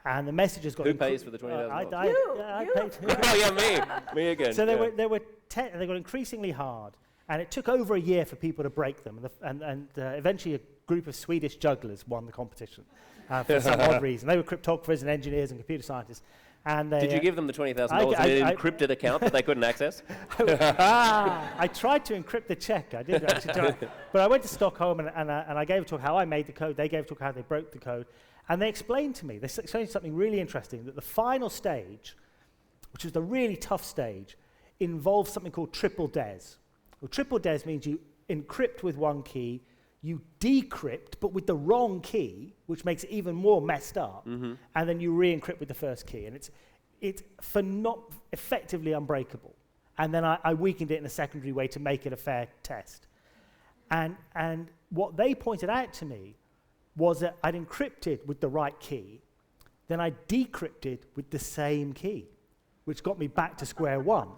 And the messages got... Who pays for the $20,000? I paid. Oh, yeah, me again. So they were 10, and they got increasingly hard. And it took over a year for people to break them. And eventually a group of Swedish jugglers won the competition for some odd reason. They were cryptographers and engineers and computer scientists. And they, did you give them the $20,000 in an encrypted account that they couldn't access? I tried to encrypt the check. I did actually try. But I went to Stockholm and I gave a talk how I made the code. They gave a talk how they broke the code. And they explained to me, they explained something really interesting, that the final stage, which was the really tough stage, involves something called triple DES. Well, triple DES means you encrypt with one key, you decrypt, but with the wrong key, which makes it even more messed up, and then you re-encrypt with the first key. And it's effectively unbreakable. And then I weakened it in a secondary way to make it a fair test. And what they pointed out to me was that I'd encrypted with the right key, then I decrypted with the same key, which got me back to square one.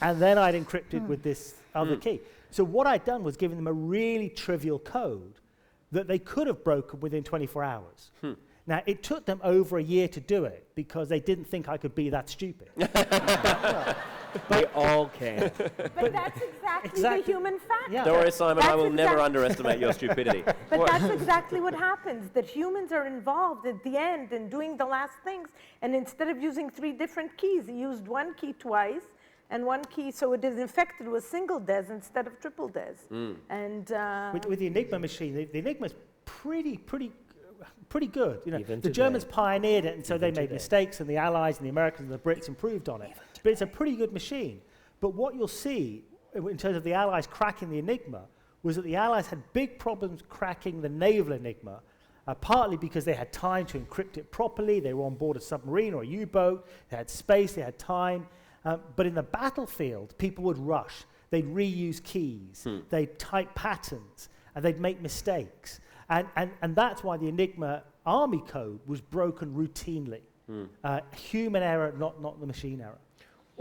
And then I'd encrypted with this other key. So what I'd done was given them a really trivial code that they could have broken within 24 hours. Now, it took them over a year to do it because they didn't think I could be that stupid. They all can. But that's exactly the human factor. Yeah. Don't worry, Simon, That's I will never underestimate your stupidity. But that's exactly what happens, that humans are involved at the end in doing the last things, and instead of using 3 different keys, he used one key twice, and one key, so it is infected with single DES instead of triple DES. And with the Enigma machine, the Enigma is pretty good. You know, Even the today. Germans pioneered it, and so Even they made today. mistakes, and the Allies and the Americans and the Brits improved on it. But it's a pretty good machine. But what you'll see in terms of the Allies cracking the Enigma was that the Allies had big problems cracking the naval Enigma, partly because they had time to encrypt it properly. They were on board a submarine or a U-boat. They had space. They had time. But in the battlefield, people would rush. They'd reuse keys. They'd type patterns. And they'd make mistakes. And that's why the Enigma army code was broken routinely. Human error, not the machine error.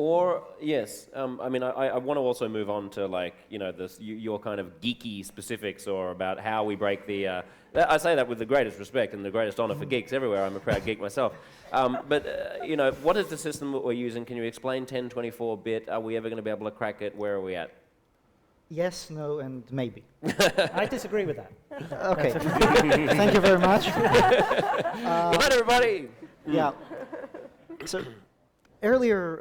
Or, yes, I mean, I want to also move on to, like, you know, your kind of geeky specifics or about how we break the... I say that with the greatest respect and the greatest honor for geeks everywhere. I'm a proud geek myself. But, you know, what is the system that we're using? Can you explain 1024-bit? Are we ever going to be able to crack it? Where are we at? Yes, no, and maybe. I disagree with that. Okay. Thank you very much. Good night, everybody! Yeah. So earlier,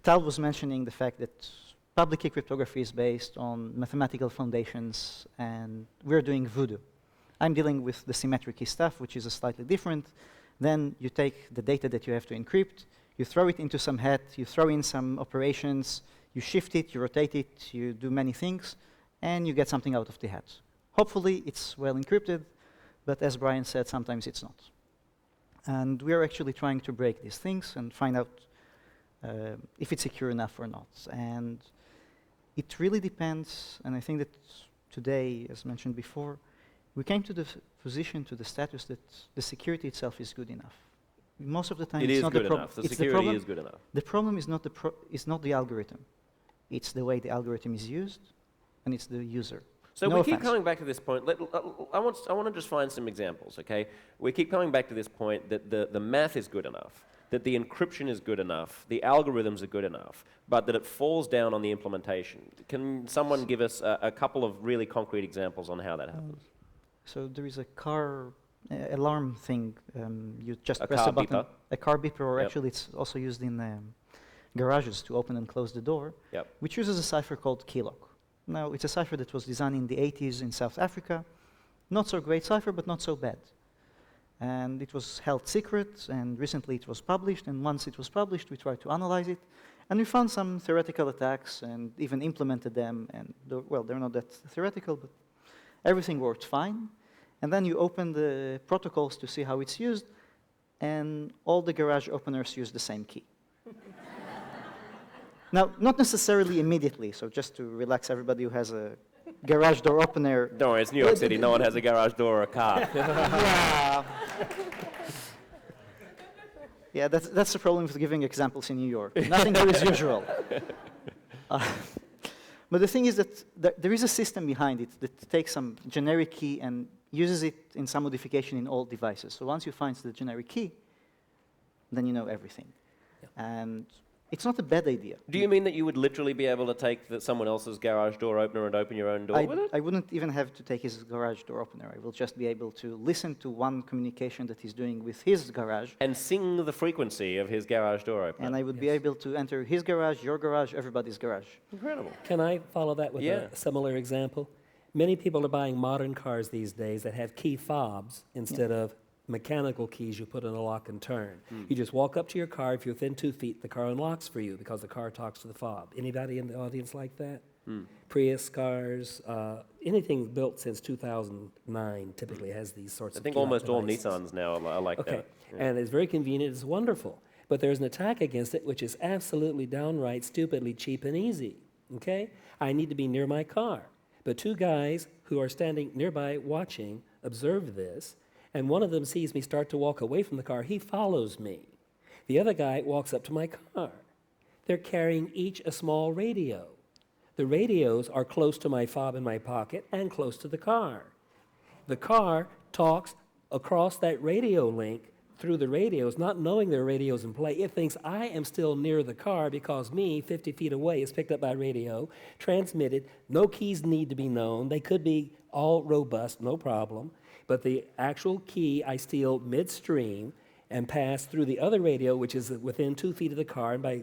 Tal was mentioning the fact that public key cryptography is based on mathematical foundations, and we're doing voodoo. I'm dealing with the symmetric key stuff, which is a slightly different. Then you take the data that you have to encrypt, you throw it into some hat, you throw in some operations, you shift it, you rotate it, you do many things, and you get something out of the hat. Hopefully, it's well encrypted, but as Brian said, sometimes it's not. And we are actually trying to break these things and find out if it's secure enough or not. And it really depends, and I think that today, as mentioned before, we came to the position, to the status that the security itself is good enough. Most of the time, it's not the problem. The security is good enough. The problem is not the algorithm. It's the way the algorithm is used, and it's the user. So No we keep offense. coming back to this point. I want to just find some examples, okay? We keep coming back to this point that the math is good enough, that the encryption is good enough, the algorithms are good enough, but that it falls down on the implementation. Can someone give us a couple of really concrete examples on how that happens? So there is a car alarm thing. You just A press car a button. beeper? A car beeper, or Yep. actually it's also used in garages to open and close the door, Yep. which uses a cipher called keylock. Now, it's a cipher that was designed in the 80s in South Africa. Not so great cipher, but not so bad. And it was held secret, and recently it was published, and once it was published, we tried to analyze it, and we found some theoretical attacks and even implemented them, and well, they're not that theoretical, but everything worked fine. And then you open the protocols to see how it's used, and all the garage openers use the same key. Now, not necessarily immediately, so just to relax everybody who has a garage door opener. Don't worry, it's New York City. No one has a garage door or a car. Yeah. Yeah, that's the problem with giving examples in New York. Nothing there is usual. But the thing is that there is a system behind it that takes some generic key and uses it in some modification in all devices. So once you find the generic key, then you know everything. Yeah. And it's not a bad idea. Do you mean that you would literally be able to take someone else's garage door opener and open your own door with it? I wouldn't even have to take his garage door opener. I will just be able to listen to one communication that he's doing with his garage. And sing the frequency of his garage door opener. And I would be able to enter his garage, your garage, everybody's garage. Incredible. Can I follow that with a similar example? Many people are buying modern cars these days that have key fobs instead of mechanical keys you put in a lock and turn. You just walk up to your car. If you're within 2 feet, the car unlocks for you because the car talks to the fob. Anybody in the audience like that? Prius cars, anything built since 2009 typically has these sorts of I think key almost all devices. Nissans now are like that. Yeah. And it's very convenient. It's wonderful. But there's an attack against it which is absolutely downright stupidly cheap and easy. Okay? I need to be near my car. But two guys who are standing nearby watching observe this, and one of them sees me start to walk away from the car. He follows me. The other guy walks up to my car. They're carrying each a small radio. The radios are close to my fob in my pocket and close to the car. The car talks across that radio link through the radios, not knowing there are radios in play. It thinks I am still near the car because me, 50 feet away, is picked up by radio, transmitted. No keys need to be known. They could be all robust, no problem. But the actual key I steal midstream and pass through the other radio, which is within 2 feet of the car, and by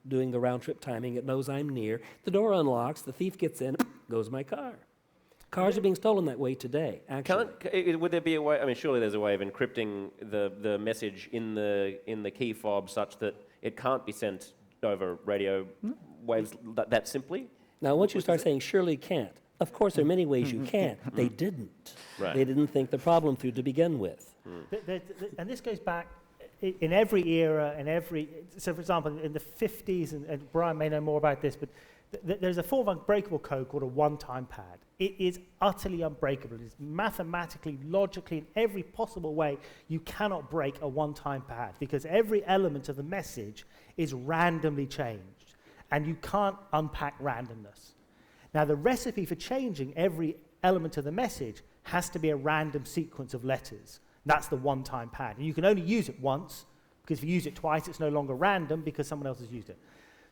doing the round-trip timing, it knows I'm near. The door unlocks, the thief gets in, goes my car. Cars are being stolen that way today, actually. Would there be a way, I mean, surely there's a way of encrypting the message in the key fob such that it can't be sent over radio waves that simply? Now, once you start saying surely can't, of course there are many ways you can. They didn't. Right. They didn't think the problem through to begin with. And this goes back in every era, so for example, in the 50s, and Brian may know more about this, but there's a form of unbreakable code called a one-time pad. It is utterly unbreakable. It is mathematically, logically, in every possible way, you cannot break a one-time pad because every element of the message is randomly changed, and you can't unpack randomness. Now, the recipe for changing every element of the message has to be a random sequence of letters. That's the one-time pad. And you can only use it once, because if you use it twice, it's no longer random because someone else has used it.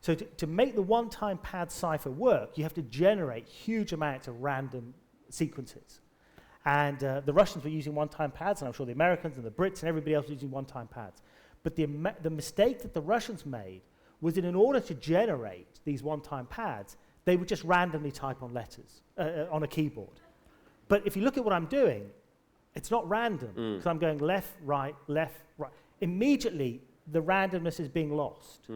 So to make the one-time pad cipher work, you have to generate huge amounts of random sequences. And the Russians were using one-time pads, and I'm sure the Americans and the Brits and everybody else was using one-time pads. But the mistake that the Russians made was that in order to generate these one-time pads, they would just randomly type on letters on a keyboard. But if you look at what I'm doing, it's not random, because I'm going left, right, left, right. Immediately, the randomness is being lost.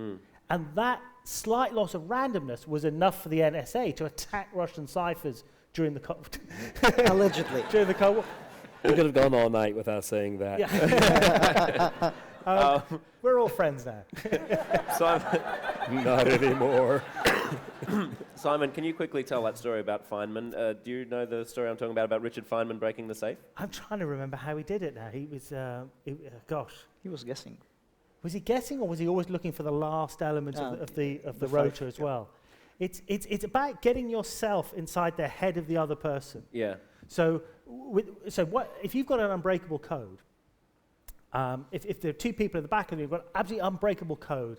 And that slight loss of randomness was enough for the NSA to attack Russian ciphers during the Cold Allegedly. during the Cold War. You could have gone all night without saying that. Yeah. We're all friends now. Not anymore. Simon, can you quickly tell that story about Feynman? Do you know the story I'm talking about Richard Feynman breaking the safe? I'm trying to remember how he did it now. He was, gosh. He was guessing. Was he guessing, or was he always looking for the last element of the rotor as well? It's about getting yourself inside the head of the other person. Yeah. So if you've got an unbreakable code, if there are two people at the back of you who've got absolutely unbreakable code,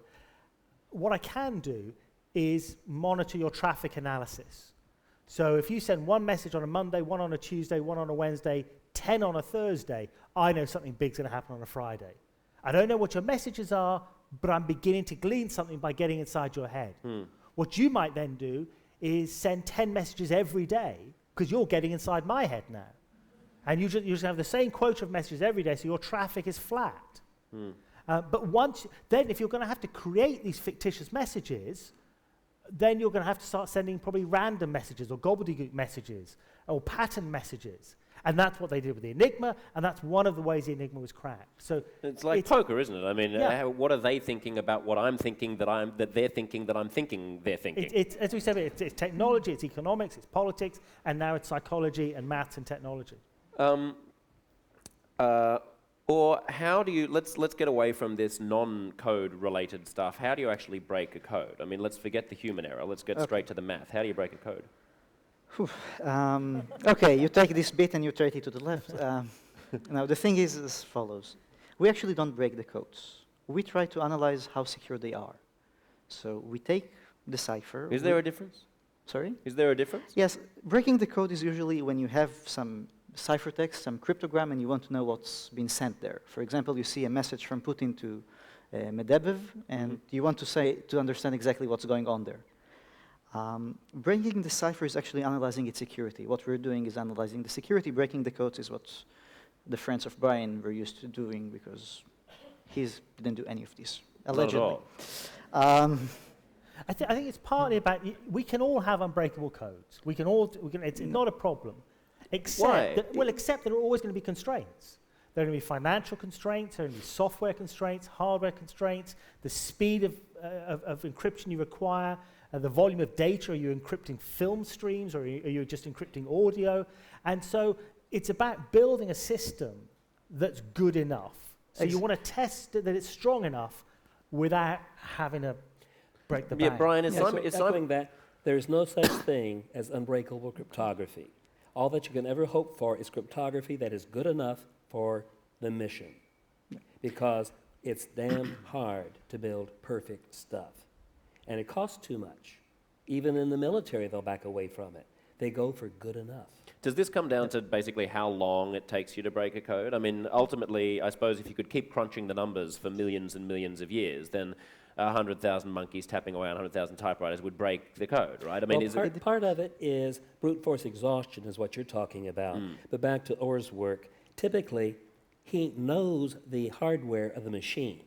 what I can do is monitor your traffic analysis. So if you send one message on a Monday, one on a Tuesday, one on a Wednesday, 10 on a Thursday, I know something big's going to happen on a Friday. I don't know what your messages are, but I'm beginning to glean something by getting inside your head. What you might then do is send 10 messages every day, because you're getting inside my head now. And you just have the same quota of messages every day, so your traffic is flat. But then if you're going to have to create these fictitious messages, then you're going to have to start sending probably random messages or gobbledygook messages or pattern messages. And that's what they did with the Enigma, and that's one of the ways the Enigma was cracked. So it's like poker, isn't it? I mean, yeah. what are they thinking about what I'm thinking that they're thinking that I'm thinking they're thinking? It's as we said, it's technology, it's economics, it's politics, and now it's psychology and maths and technology. Or how do you, let's get away from this non-code related stuff. How do you actually break a code? I mean, let's forget the human error. Let's get straight to the math. How do you break a code? Okay, you take this bit and you turn it to the left. Now, the thing is as follows. We actually don't break the codes. We try to analyze how secure they are. So we take the cipher. Is there a difference? Sorry? Is there a difference? Yes, breaking the code is usually when you have some ciphertext, some cryptogram, and you want to know what's been sent there. For example, you see a message from Putin to Medvedev, and you want to understand exactly what's going on there. Breaking the cipher is actually analyzing its security. What we're doing is analyzing the security. Breaking the codes is what the friends of Brian were used to doing, because he didn't do any of this, allegedly. Not at all. I think it's partly about, we can all have unbreakable codes. It's not a problem. Except that there are always going to be constraints. There are going to be financial constraints, there are going to be software constraints, hardware constraints, the speed of encryption you require, the volume of data. Are you encrypting film streams, or are you just encrypting audio? And so it's about building a system that's good enough. So you want to test that it's strong enough without having to break the bank. Yeah, Brian, it's echoing that, there is no such thing as unbreakable cryptography. All that you can ever hope for is cryptography that is good enough for the mission, because it's damn hard to build perfect stuff. And it costs too much. Even in the military, they'll back away from it. They go for good enough. Does this come down to basically how long it takes you to break a code? I mean, ultimately, I suppose if you could keep crunching the numbers for millions and millions of years, then 100,000 monkeys tapping away on 100,000 typewriters would break the code, right? I mean, part of it is brute force exhaustion is what you're talking about. But back to Orr's work, typically, he knows the hardware of the machine.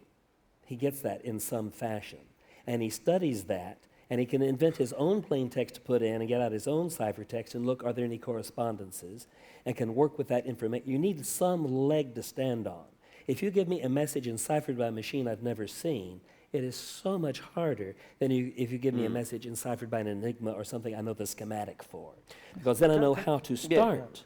He gets that in some fashion. And he studies that, and he can invent his own plain text to put in and get out his own ciphertext and look, are there any correspondences, and can work with that information. You need some leg to stand on. If you give me a message enciphered by a machine I've never seen, it is so much harder than if you give me a message enciphered by an enigma or something I know the schematic for. Because then I know how to start.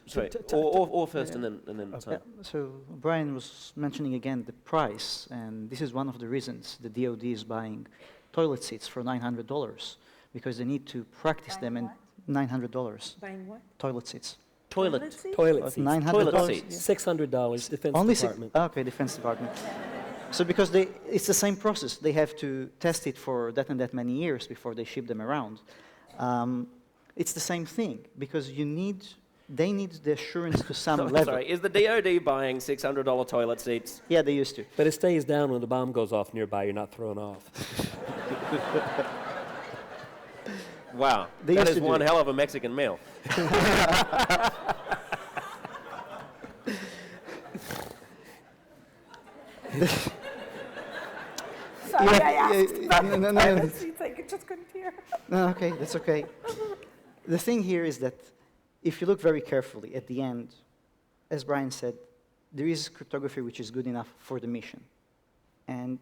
Or first and then So Brian was mentioning again the price, and this is one of the reasons the DoD is buying toilet seats for $900, because they need to practice them, and $900. Buying what? Toilet seats. Toilet seats. $900. $600, Defense Only Department. Okay, Defense Department. So because it's the same process. They have to test it for that and that many years before they ship them around. It's the same thing, because they need the assurance to some level. Sorry, is the DoD buying $600 toilet seats? Yeah, they used to. But it stays down when the bomb goes off nearby. You're not thrown off. Wow, that is one hell of a Mexican meal. Sorry, I asked. No. I just couldn't hear. No, okay, that's okay. The thing here is that if you look very carefully at the end, as Brian said, there is cryptography which is good enough for the mission. And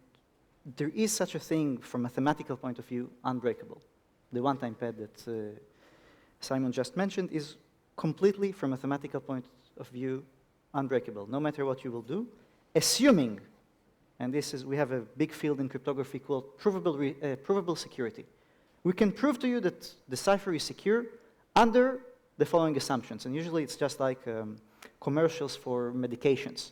there is such a thing from a mathematical point of view, unbreakable. The one-time pad that Simon just mentioned is completely, from a mathematical point of view, unbreakable, no matter what you will do, assuming, and we have a big field in cryptography called provable security. We can prove to you that the cipher is secure under the following assumptions, and usually it's just like commercials for medications.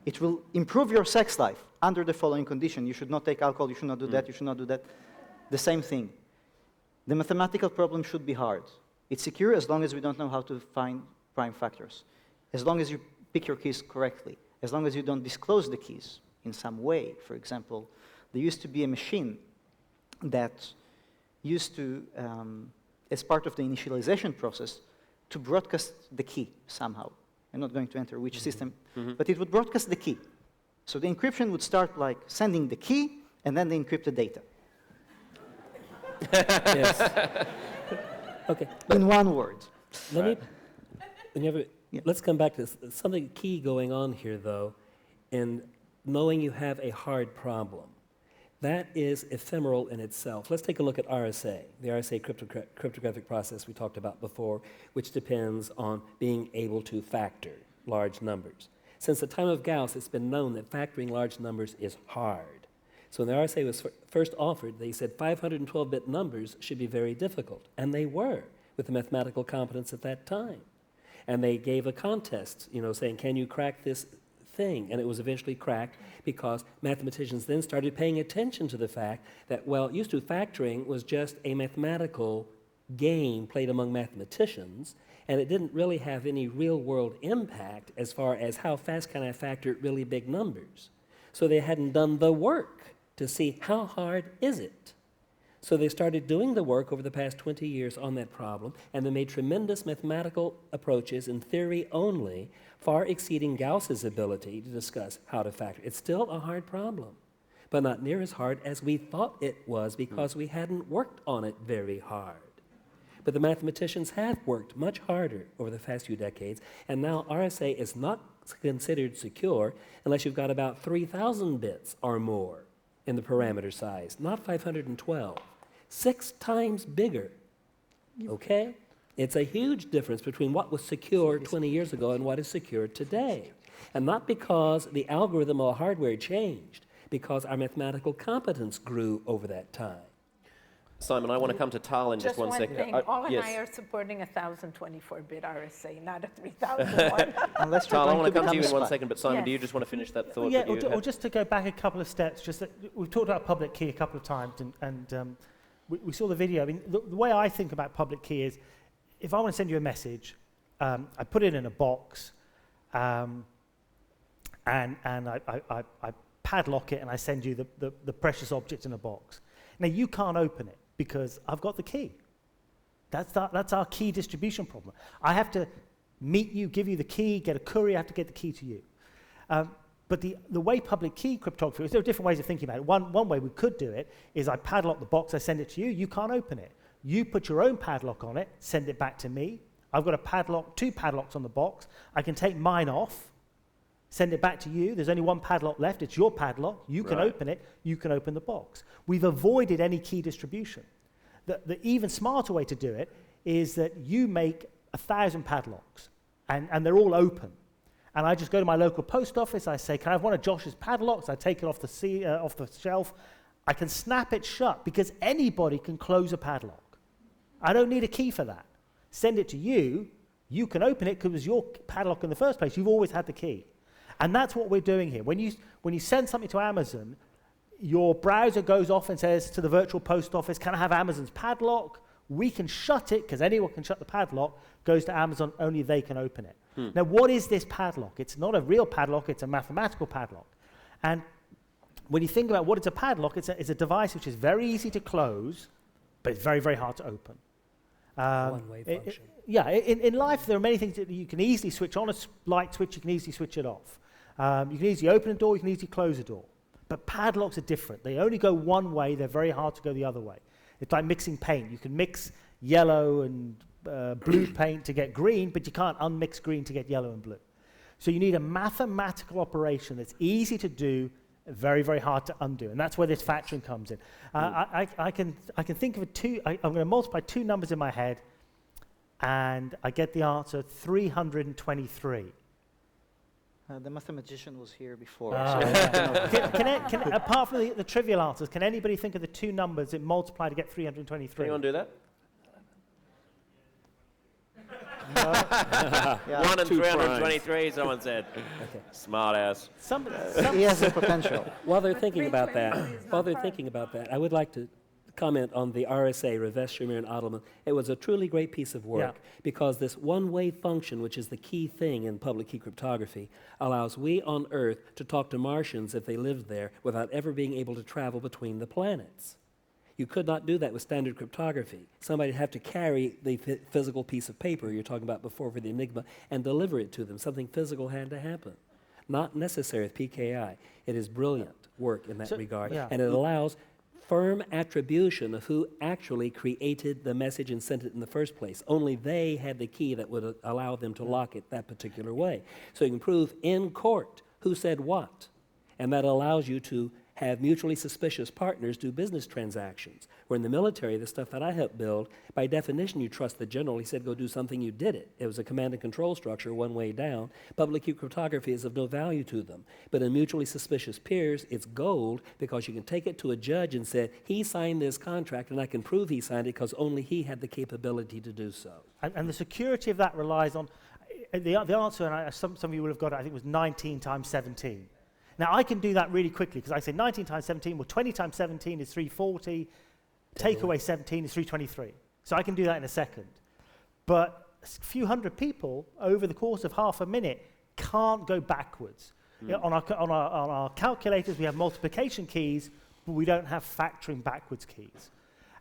It will improve your sex life under the following condition. You should not take alcohol, you should not do that, you should not do that. The same thing. The mathematical problem should be hard. It's secure as long as we don't know how to find prime factors. As long as you pick your keys correctly. As long as you don't disclose the keys in some way. For example, there used to be a machine that used to, as part of the initialization process, to broadcast the key somehow. I'm not going to enter which system, but it would broadcast the key. So the encryption would start like sending the key and then the encrypted data. Yes. Okay. In one word. Let's come back to this. Something key going on here, though, in knowing you have a hard problem. That is ephemeral in itself. Let's take a look at RSA, the RSA cryptographic process we talked about before, which depends on being able to factor large numbers. Since the time of Gauss, it's been known that factoring large numbers is hard. So when the RSA was first offered, they said 512-bit numbers should be very difficult, and they were, with the mathematical competence at that time. And they gave a contest, saying, can you crack this thing? And it was eventually cracked because mathematicians then started paying attention to the fact that, well, used to factoring was just a mathematical game played among mathematicians, and it didn't really have any real-world impact as far as how fast can I factor really big numbers. So they hadn't done the work to see how hard is it. So they started doing the work over the past 20 years on that problem, and they made tremendous mathematical approaches in theory only, far exceeding Gauss's ability to discuss how to factor. It's still a hard problem, but not near as hard as we thought it was because we hadn't worked on it very hard. But the mathematicians have worked much harder over the past few decades, and now RSA is not considered secure unless you've got about 3,000 bits or more in the parameter size, not 512. 6 times bigger, okay? It's a huge difference between what was secure 20 years ago and what is secure today. And not because the algorithm or hardware changed, because our mathematical competence grew over that time. Simon, I want to come to Tal in just one second. Thing. All and I are supporting a 1024-bit RSA, not a 3001. Unless Tal, I want to come to you in become a one spy. second, but Simon, do you just want to finish that thought? Yeah, that you or just to go back a couple of steps, just that we've talked about public key a couple of times, and we saw the video. I mean, the way I think about public key is, if I want to send you a message, I put it in a box, and I padlock it, and I send you the precious object in a box. Now, you can't open it because I've got the key. That's our key distribution problem. I have to meet you, give you the key, get a courier, I have to get the key to you. But the way public key cryptography is, there are different ways of thinking about it. One way we could do it is I padlock the box, I send it to you, you can't open it. You put your own padlock on it, send it back to me. I've got a padlock, 2 padlocks on the box. I can take mine off, send it back to you. There's only one padlock left. It's your padlock. You can open it. You can open the box. We've avoided any key distribution. The even smarter way to do it is that you make 1,000 padlocks, and they're all open. And I just go to my local post office. I say, can I have one of Josh's padlocks? I take it off the shelf. I can snap it shut because anybody can close a padlock. I don't need a key for that. Send it to you. You can open it because it was your padlock in the first place. You've always had the key. And that's what we're doing here. When you send something to Amazon, your browser goes off and says to the virtual post office, can I have Amazon's padlock? We can shut it because anyone can shut the padlock. Goes to Amazon, only they can open it. Now, what is this padlock? It's not a real padlock. It's a mathematical padlock. And when you think about what is a padlock, it's a device which is very easy to close, but it's very, very hard to open. One-way function. In life, there are many things that you can easily switch on. A light switch, you can easily switch it off. You can easily open a door, you can easily close a door. But padlocks are different. They only go one way. They're very hard to go the other way. It's like mixing paint. You can mix yellow and blue paint to get green, but you can't unmix green to get yellow and blue. So you need a mathematical operation that's easy to do, very, very hard to undo. And that's where this factoring comes in. I can think of I'm going to multiply 2 numbers in my head, and I get the answer 323. The mathematician was here before. Can apart from the trivial answers, can anybody think of the 2 numbers that multiply to get 323? Anyone do that? Yeah. 1 and 323, someone said. Okay. Smart ass. He has the potential. While they're thinking about that, I would like to comment on the RSA, Reves, Shamir, and Adelman. It was a truly great piece of work because this one-way function, which is the key thing in public key cryptography, allows we on Earth to talk to Martians if they lived there without ever being able to travel between the planets. You could not do that with standard cryptography. Somebody'd have to carry the physical piece of paper you're talking about before for the enigma and deliver it to them. Something physical had to happen. Not necessary with PKI. It is brilliant work in that regard, and it allows firm attribution of who actually created the message and sent it in the first place. Only they had the key that would allow them to lock it that particular way. So you can prove in court who said what, and that allows you to have mutually suspicious partners do business transactions. Where in the military, the stuff that I helped build, by definition you trust the general. He said go do something, you did it. It was a command and control structure one way down. Public key cryptography is of no value to them. But in mutually suspicious peers, it's gold because you can take it to a judge and say, he signed this contract and I can prove he signed it because only he had the capability to do so. And the security of that relies on, the answer, and some of you will have got it, I think it was 19 times 17. Now, I can do that really quickly because I say 19 times 17, well, 20 times 17 is 340, take away 17 is 323. So I can do that in a second. But a few hundred people over the course of half a minute can't go backwards. You know, on our calculators, we have multiplication keys, but we don't have factoring backwards keys.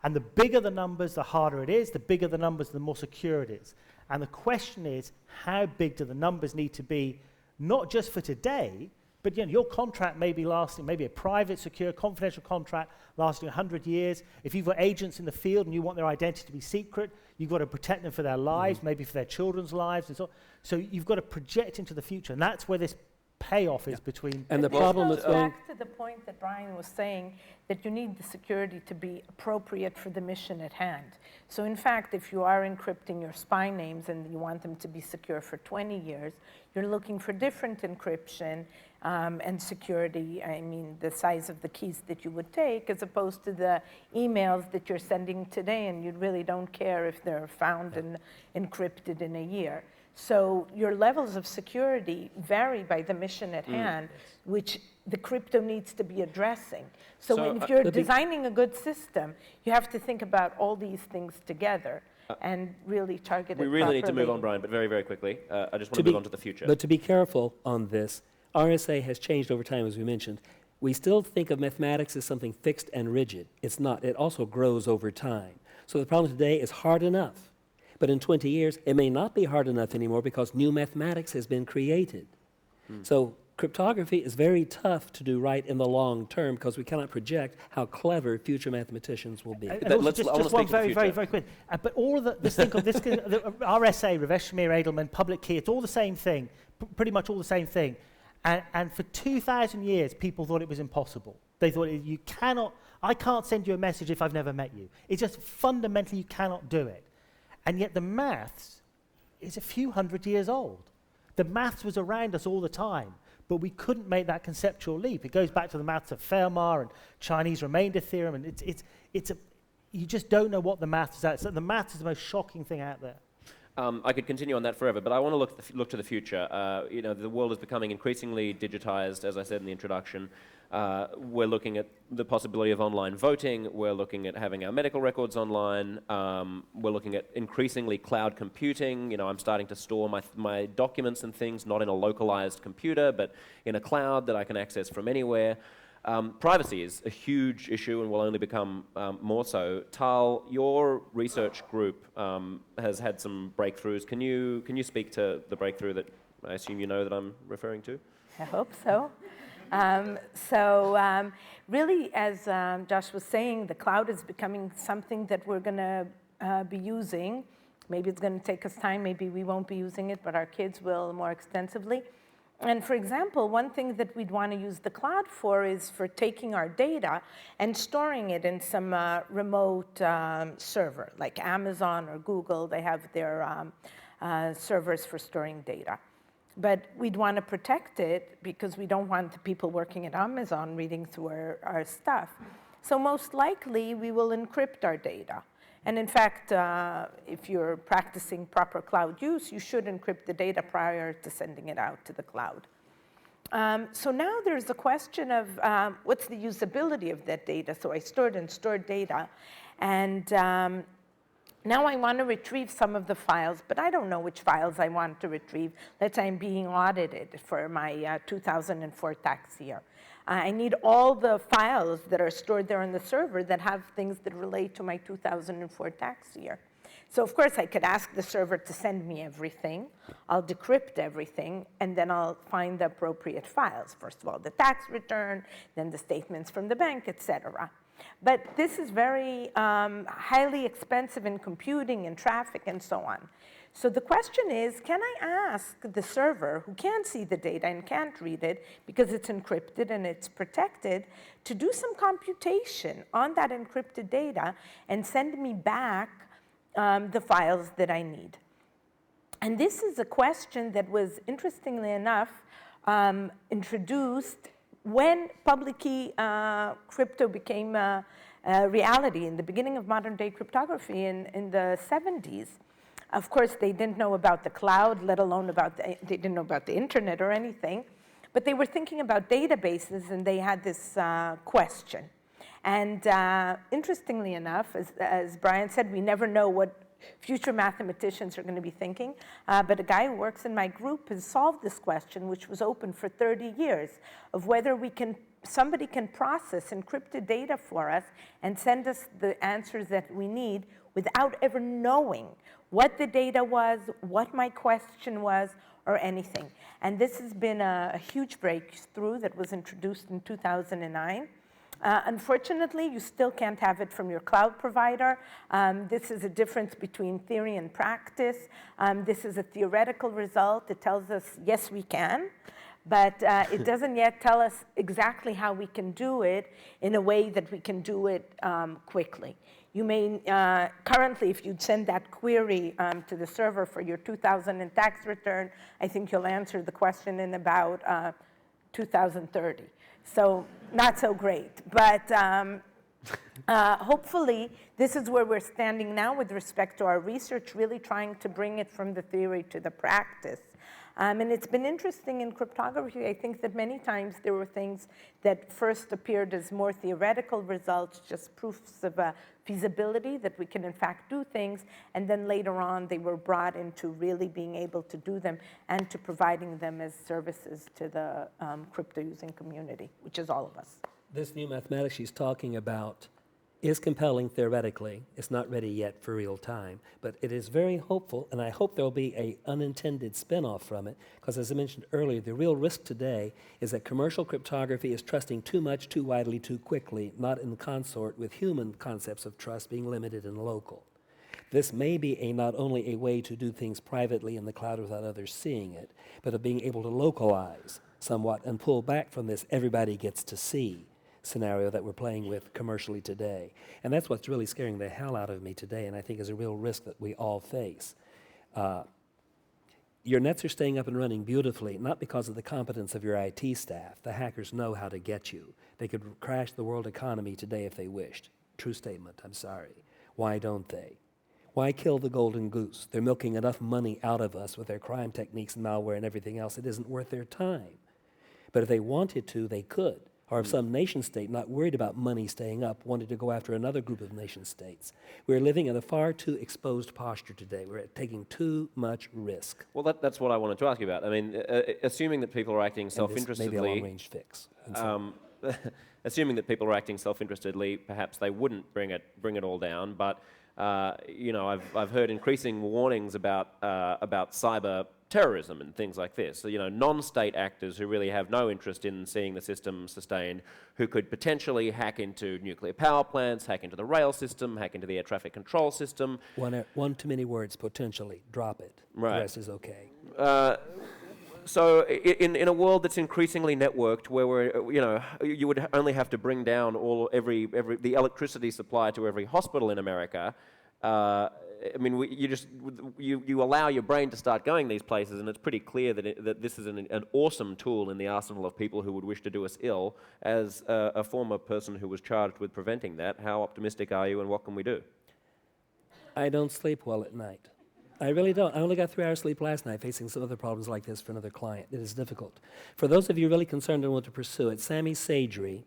And the bigger the numbers, the harder it is. The bigger the numbers, the more secure it is. And the question is, how big do the numbers need to be, not just for today, but you know, your contract may be lasting, maybe a private, secure, confidential contract lasting 100 years. If you've got agents in the field and you want their identity to be secret, you've got to protect them for their lives, maybe for their children's lives, and so on. So you've got to project into the future, and that's where this payoff is between. And the problem is going back to the point that Brian was saying, that you need the security to be appropriate for the mission at hand. So in fact, if you are encrypting your spy names and you want them to be secure for 20 years, you're looking for different encryption and security, I mean, the size of the keys that you would take, as opposed to the emails that you're sending today, and you really don't care if they're found and encrypted in a year. So your levels of security vary by the mission at hand, which the crypto needs to be addressing. So if you're designing a good system, you have to think about all these things together and really target it properly. We really need to move on, Brian, but very, very quickly. I just want to move on to the future. But to be careful on this, RSA has changed over time, as we mentioned. We still think of mathematics as something fixed and rigid. It's not. It also grows over time. So the problem today is hard enough. But in 20 years, it may not be hard enough anymore because new mathematics has been created. So cryptography is very tough to do right in the long term because we cannot project how clever future mathematicians will be. Just one very quick. But all of this thing called the RSA, Reveshmir, Edelman, public key, it's all the same thing, pretty much all the same thing. And for 2,000 years, people thought it was impossible. They thought, I can't send you a message if I've never met you. It's just fundamentally you cannot do it. And yet the maths is a few hundred years old. The maths was around us all the time, but we couldn't make that conceptual leap. It goes back to the maths of Fermat and Chinese remainder theorem, and you just don't know what the maths is at. So the maths is the most shocking thing out there. I could continue on that forever, but I want to look to the future. You know, the world is becoming increasingly digitized, as I said in the introduction. We're looking at the possibility of online voting. We're looking at having our medical records online. We're looking at increasingly cloud computing. You know, I'm starting to store my documents and things not in a localized computer, but in a cloud that I can access from anywhere. Privacy is a huge issue and will only become more so. Tal, your research group has had some breakthroughs. Can you speak to the breakthrough that I assume you know that I'm referring to? I hope so. Really, as Josh was saying, the cloud is becoming something that we're going to be using. Maybe it's going to take us time. Maybe we won't be using it, but our kids will more extensively. And for example, one thing that we'd want to use the cloud for is for taking our data and storing it in some remote server, like Amazon or Google. They have their servers for storing data. But we'd want to protect it because we don't want the people working at Amazon reading through our stuff. So most likely, we will encrypt our data. And in fact, if you're practicing proper cloud use, you should encrypt the data prior to sending it out to the cloud. So now there's the question of what's the usability of that data. So I stored data. And Now I want to retrieve some of the files, but I don't know which files I want to retrieve. Let's say I'm being audited for my 2004 tax year. I need all the files that are stored there on the server that have things that relate to my 2004 tax year. So of course I could ask the server to send me everything. I'll decrypt everything, and then I'll find the appropriate files. First of all, the tax return, then the statements from the bank, etc. But this is very highly expensive in computing and traffic and so on. So the question is, can I ask the server, who can't see the data and can't read it because it's encrypted and it's protected, to do some computation on that encrypted data and send me back the files that I need? And this is a question that was, interestingly enough, introduced when public key crypto became a reality in the beginning of modern day cryptography in the 70s. Of course, they didn't know about the cloud, let alone they didn't know about the internet or anything, but they were thinking about databases, and they had this question. And interestingly enough, as Brian said, we never know what future mathematicians are going to be thinking, but a guy who works in my group has solved this question, which was open for 30 years, of whether somebody can process encrypted data for us and send us the answers that we need without ever knowing what the data was, what my question was, or anything. And this has been a huge breakthrough that was introduced in 2009. Unfortunately, you still can't have it from your cloud provider. This is a difference between theory and practice. This is a theoretical result. It tells us, yes, we can, but it doesn't yet tell us exactly how we can do it in a way that we can do it quickly. You may, currently, if you'd send that query to the server for your 2000 tax return, I think you'll answer the question in about 2030. So not so great, but hopefully this is where we're standing now with respect to our research, really trying to bring it from the theory to the practice. And it's been interesting in cryptography. I think that many times there were things that first appeared as more theoretical results, just proofs of feasibility that we can in fact do things, and then later on they were brought into really being able to do them and to providing them as services to the crypto using community, which is all of us. This new mathematics she's talking about is compelling theoretically. It's not ready yet for real time, but it is very hopeful, and I hope there'll be an unintended spin-off from it, because as I mentioned earlier, the real risk today is that commercial cryptography is trusting too much, too widely, too quickly, not in consort with human concepts of trust being limited and local. This may be not only a way to do things privately in the cloud without others seeing it, but of being able to localize somewhat and pull back from this everybody gets to see scenario that we're playing with commercially today. And that's what's really scaring the hell out of me today, and I think is a real risk that we all face. Your nets are staying up and running beautifully, not because of the competence of your IT staff. The hackers know how to get you. They could crash the world economy today if they wished. True statement, I'm sorry. Why don't they? Why kill the golden goose? They're milking enough money out of us with their crime techniques and malware and everything else. It isn't worth their time. But if they wanted to, they could. Or if some nation state, not worried about money staying up, wanted to go after another group of nation states. We're living in a far too exposed posture today. We're taking too much risk. Well, that's what I wanted to ask you about. I mean, assuming that people are acting self-interestedly... Maybe a long-range fix. Assuming that people are acting self-interestedly, perhaps they wouldn't bring it all down, but you know, I've heard increasing warnings about cyber terrorism and things like this. So, you know, non-state actors who really have no interest in seeing the system sustained, who could potentially hack into nuclear power plants, hack into the rail system, hack into the air traffic control system. One too many words, potentially. Drop it. Right. The rest is okay. So in a world that's increasingly networked, where we're, you know, you would only have to bring down the electricity supply to every hospital in America. I mean, you allow your brain to start going these places, and it's pretty clear that this is an awesome tool in the arsenal of people who would wish to do us ill. As a former person who was charged with preventing that, how optimistic are you, and what can we do? I don't sleep well at night. I really don't. I only got 3 hours sleep last night facing some other problems like this for another client. It is difficult. For those of you really concerned and want to pursue it, Sami Sadri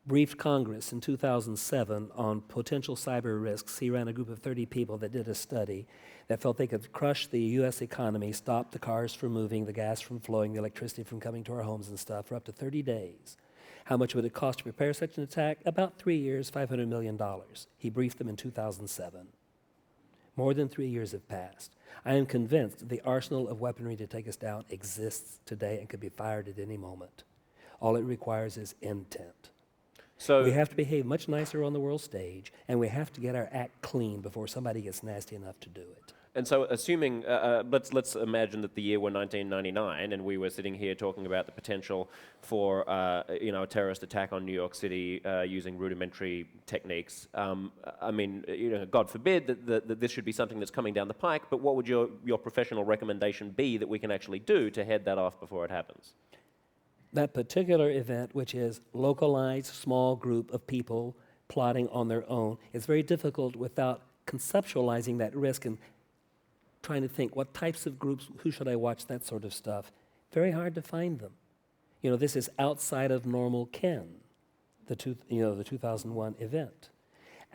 briefed Congress in 2007 on potential cyber risks, he ran a group of 30 people that did a study that felt they could crush the U.S. economy, stop the cars from moving, the gas from flowing, the electricity from coming to our homes and stuff for up to 30 days. How much would it cost to prepare such an attack? About 3 years, $500 million. He briefed them in 2007. More than 3 years have passed. I am convinced the arsenal of weaponry to take us down exists today and could be fired at any moment. All it requires is intent. So We have to behave much nicer on the world stage, and we have to get our act clean before somebody gets nasty enough to do it. And so, assuming, let's imagine that the year were 1999, and we were sitting here talking about the potential for, a terrorist attack on New York City using rudimentary techniques. I mean, God forbid that this should be something that's coming down the pike. But what would your professional recommendation be that we can actually do to head that off before it happens? That particular event, which is localized, small group of people plotting on their own, is very difficult without conceptualizing that risk and trying to think what types of groups, who should I watch, that sort of stuff. Very hard to find them. This is outside of normal ken, the 2001 event.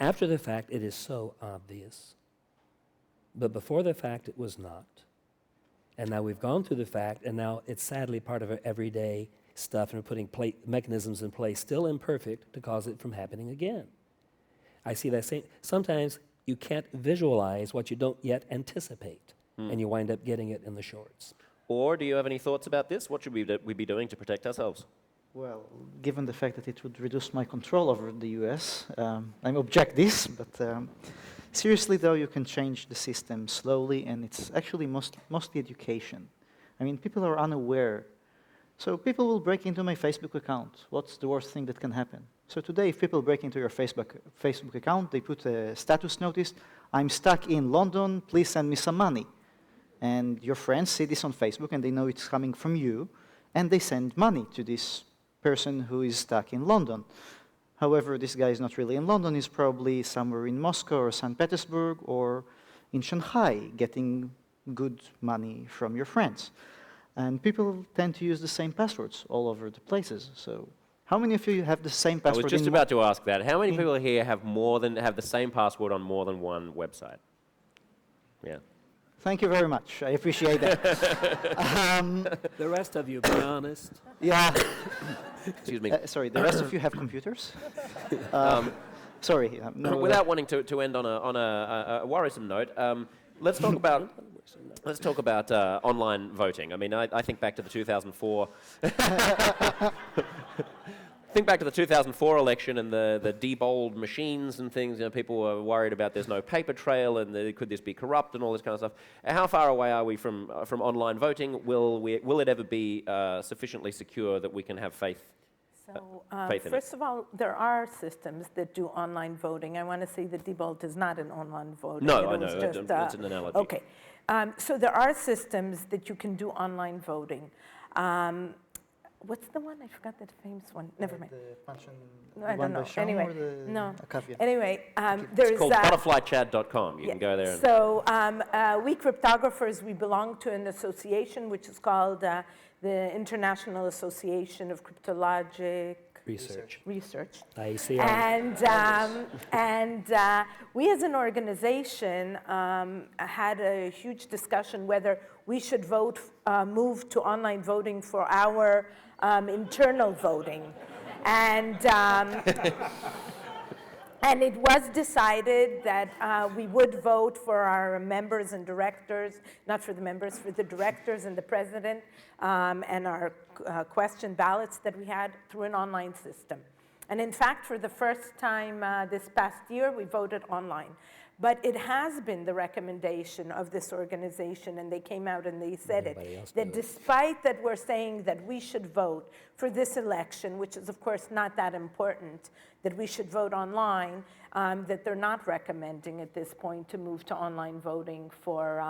After the fact, it is so obvious. But before the fact, it was not. And now we've gone through the fact, and now it's sadly part of our everyday stuff, and we're putting mechanisms in place, still imperfect, to cause it from happening again. I see that same. Sometimes you can't visualize what you don't yet anticipate, and you wind up getting it in the shorts. Or do you have any thoughts about this? What should we be doing to protect ourselves? Well, given the fact that it would reduce my control over the US, I object this, but seriously though, you can change the system slowly, and it's actually mostly education. I mean, people are unaware. So people will break into my Facebook account. What's the worst thing that can happen? So today, if people break into your Facebook account, they put a status notice, I'm stuck in London, please send me some money. And your friends see this on Facebook, and they know it's coming from you, and they send money to this person who is stuck in London. However, this guy is not really in London, he's probably somewhere in Moscow or St. Petersburg or in Shanghai, getting good money from your friends. And people tend to use the same passwords all over the places. So how many of you have the same password? I was just about to ask that. How many people here have the same password on more than one website? Yeah. Thank you very much. I appreciate that. The rest of you, be honest. Yeah. Excuse me. Sorry, the rest of you have computers? Sorry. No, Without wanting to end on a worrisome note, let's talk about online voting. I mean, I think back to the 2004. Think back to the 2004 election and the debold machines and things. People were worried about there's no paper trail and could this be corrupt and all this kind of stuff. How far away are we from online voting? Will it ever be sufficiently secure that we can have faith? So, faith in first of all, there are systems that do online voting. I want to say that Diebold is not an online voting. No, I know. It's an analogy. Okay. So there are systems that you can do online voting. What's the one? I forgot the famous one. Never mind. The function No, I don't know. Anyway, no. Akavia? Anyway, there's It's called butterflychat.com. You can go there. So we cryptographers, we belong to an association which is called the International Association of Cryptologic Research. And we as an organization had a huge discussion whether we should move to online voting for our internal voting. And it was decided that we would vote for our members and directors, not for the members, for the directors and the president, and our question ballots that we had through an online system. And in fact, for the first time this past year, we voted online. But it has been the recommendation of this organization, and they came out and they said that despite that we're saying that we should vote for this election, which is of course not that important, that we should vote online, that they're not recommending at this point to move to online voting for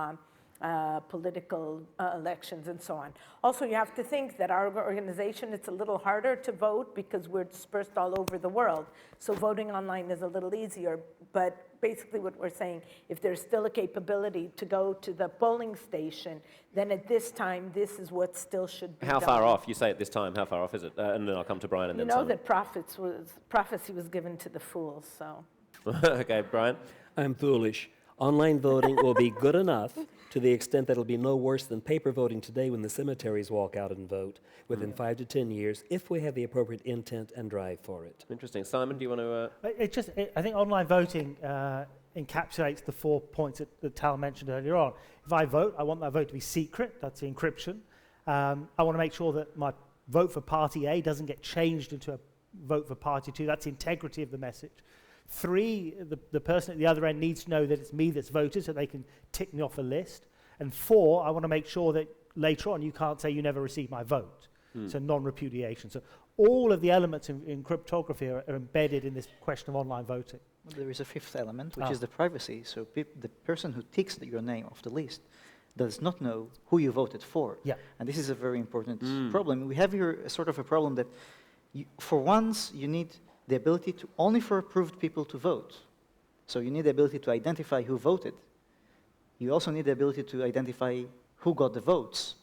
political elections and so on. Also, you have to think that our organization, it's a little harder to vote because we're dispersed all over the world. So voting online is a little easier. But basically what we're saying, if there's still a capability to go to the polling station, then at this time, this is what still should be done. How far off? You say at this time, how far off is it? And then I'll come to Brian and you then know Simon. that prophecy was given to the fools, so. Okay, Brian? I'm foolish. Online voting will be good enough to the extent that it'll be no worse than paper voting today when the cemeteries walk out and vote within 5 to 10 years if we have the appropriate intent and drive for it. Interesting. Simon, do you want to... I think online voting encapsulates the 4 points that Tal mentioned earlier on. If I vote, I want that vote to be secret. That's the encryption. I want to make sure that my vote for party A doesn't get changed into a vote for party 2. That's the integrity of the message. 3, the person at the other end needs to know that it's me that's voted so they can tick me off a list. And 4, I want to make sure that later on you can't say you never received my vote. So non-repudiation. So all of the elements in cryptography are embedded in this question of online voting. Well, there is a 5th element, which is the privacy. So the person who ticks your name off the list does not know who you voted for. Yeah. And this is a very important problem. We have here a sort of a problem that for once you need the ability to only for approved people to vote. So you need the ability to identify who voted. You also need the ability to identify who got the votes.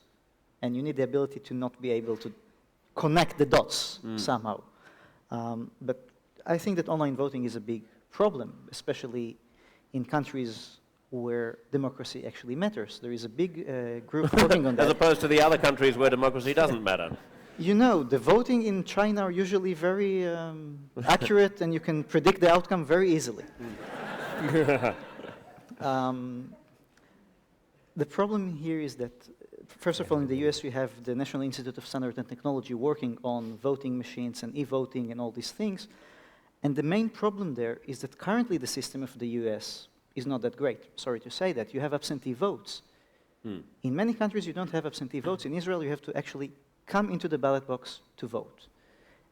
And you need the ability to not be able to connect the dots somehow. But I think that online voting is a big problem, especially in countries where democracy actually matters. There is a big group working on that. As opposed to the other countries where democracy doesn't matter. You know, the voting in China are usually very accurate, and you can predict the outcome very easily. The problem here is that, first of all, in the US, you have the National Institute of Standards and Technology working on voting machines and e-voting and all these things. And the main problem there is that currently the system of the US is not that great. Sorry to say that. You have absentee votes. In many countries, you don't have absentee votes. In Israel, you have to actually come into the ballot box to vote.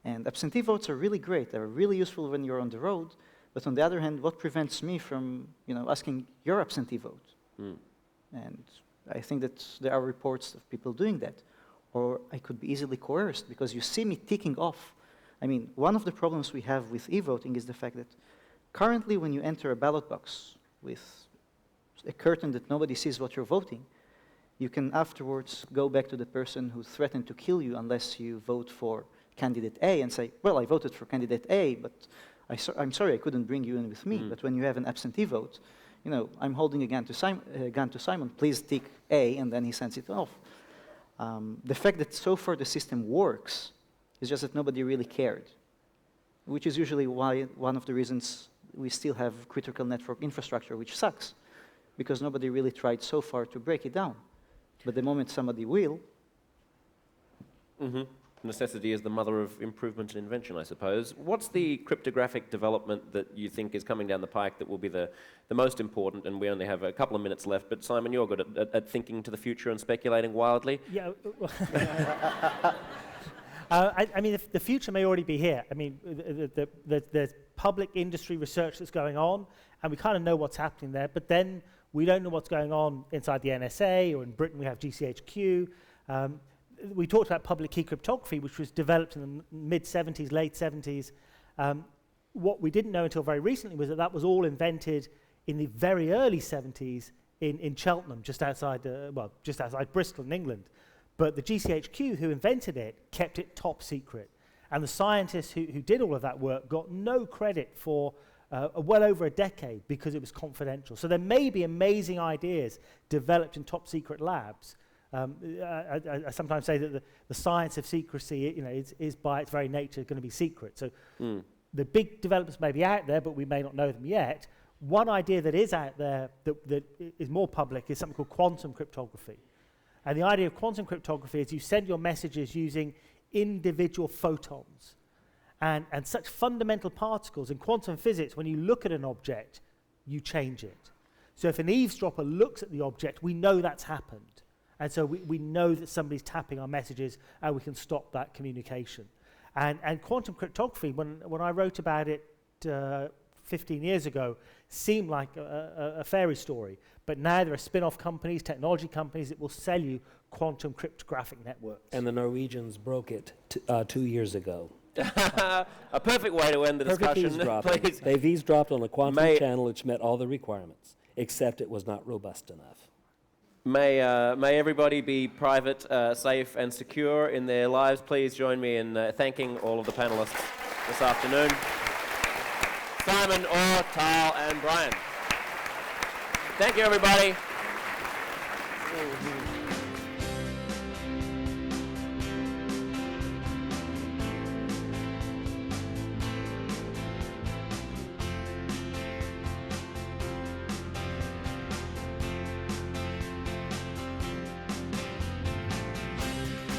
And absentee votes are really great. They're really useful when you're on the road. But on the other hand, what prevents me from, asking your absentee vote? And I think that there are reports of people doing that. Or I could be easily coerced because you see me ticking off. I mean, one of the problems we have with e-voting is the fact that currently when you enter a ballot box with a curtain that nobody sees what you're voting, you can afterwards go back to the person who threatened to kill you unless you vote for candidate A and say, well, I voted for candidate A, but I'm sorry I couldn't bring you in with me. But when you have an absentee vote, I'm holding a gun to Simon, please tick A, and then he sends it off. The fact that so far the system works is just that nobody really cared, which is usually why one of the reasons we still have critical network infrastructure, which sucks, because nobody really tried so far to break it down. But the moment somebody will... Necessity is the mother of improvement and invention, I suppose. What's the cryptographic development that you think is coming down the pike that will be the most important? And we only have a couple of minutes left, but Simon, you're good at thinking to the future and speculating wildly. Yeah. I mean, the future may already be here. I mean, there's public industry research that's going on, and we kind of know what's happening there, but then we don't know what's going on inside the NSA, or in Britain we have GCHQ. We talked about public key cryptography, which was developed in the mid-'70s, late '70s. What we didn't know until very recently was that was all invented in the very early '70s in Cheltenham, just outside Bristol in England. But the GCHQ, who invented it, kept it top secret. And the scientists who did all of that work got no credit for well over a decade because it was confidential. So there may be amazing ideas developed in top secret labs. I sometimes say that the science of secrecy, is by its very nature going to be secret. So the big developments may be out there, but we may not know them yet. One idea that is out there that is more public is something called quantum cryptography. And the idea of quantum cryptography is you send your messages using individual photons. And such fundamental particles in quantum physics, when you look at an object, you change it. So if an eavesdropper looks at the object, we know that's happened. And so we know that somebody's tapping our messages, and we can stop that communication. And quantum cryptography, when I wrote about it 15 years ago seem like a fairy story, but now there are spin-off companies, technology companies that will sell you quantum cryptographic networks. And the Norwegians broke it 2 years ago. A perfect way to end the Perfect discussion. eavesdropping. Please. They've eavesdropped on a quantum channel which met all the requirements, except it was not robust enough. May everybody be private, safe, and secure in their lives. Please join me in thanking all of the panelists this afternoon. Simon, Orr, Tal, and Brian. Thank you, everybody.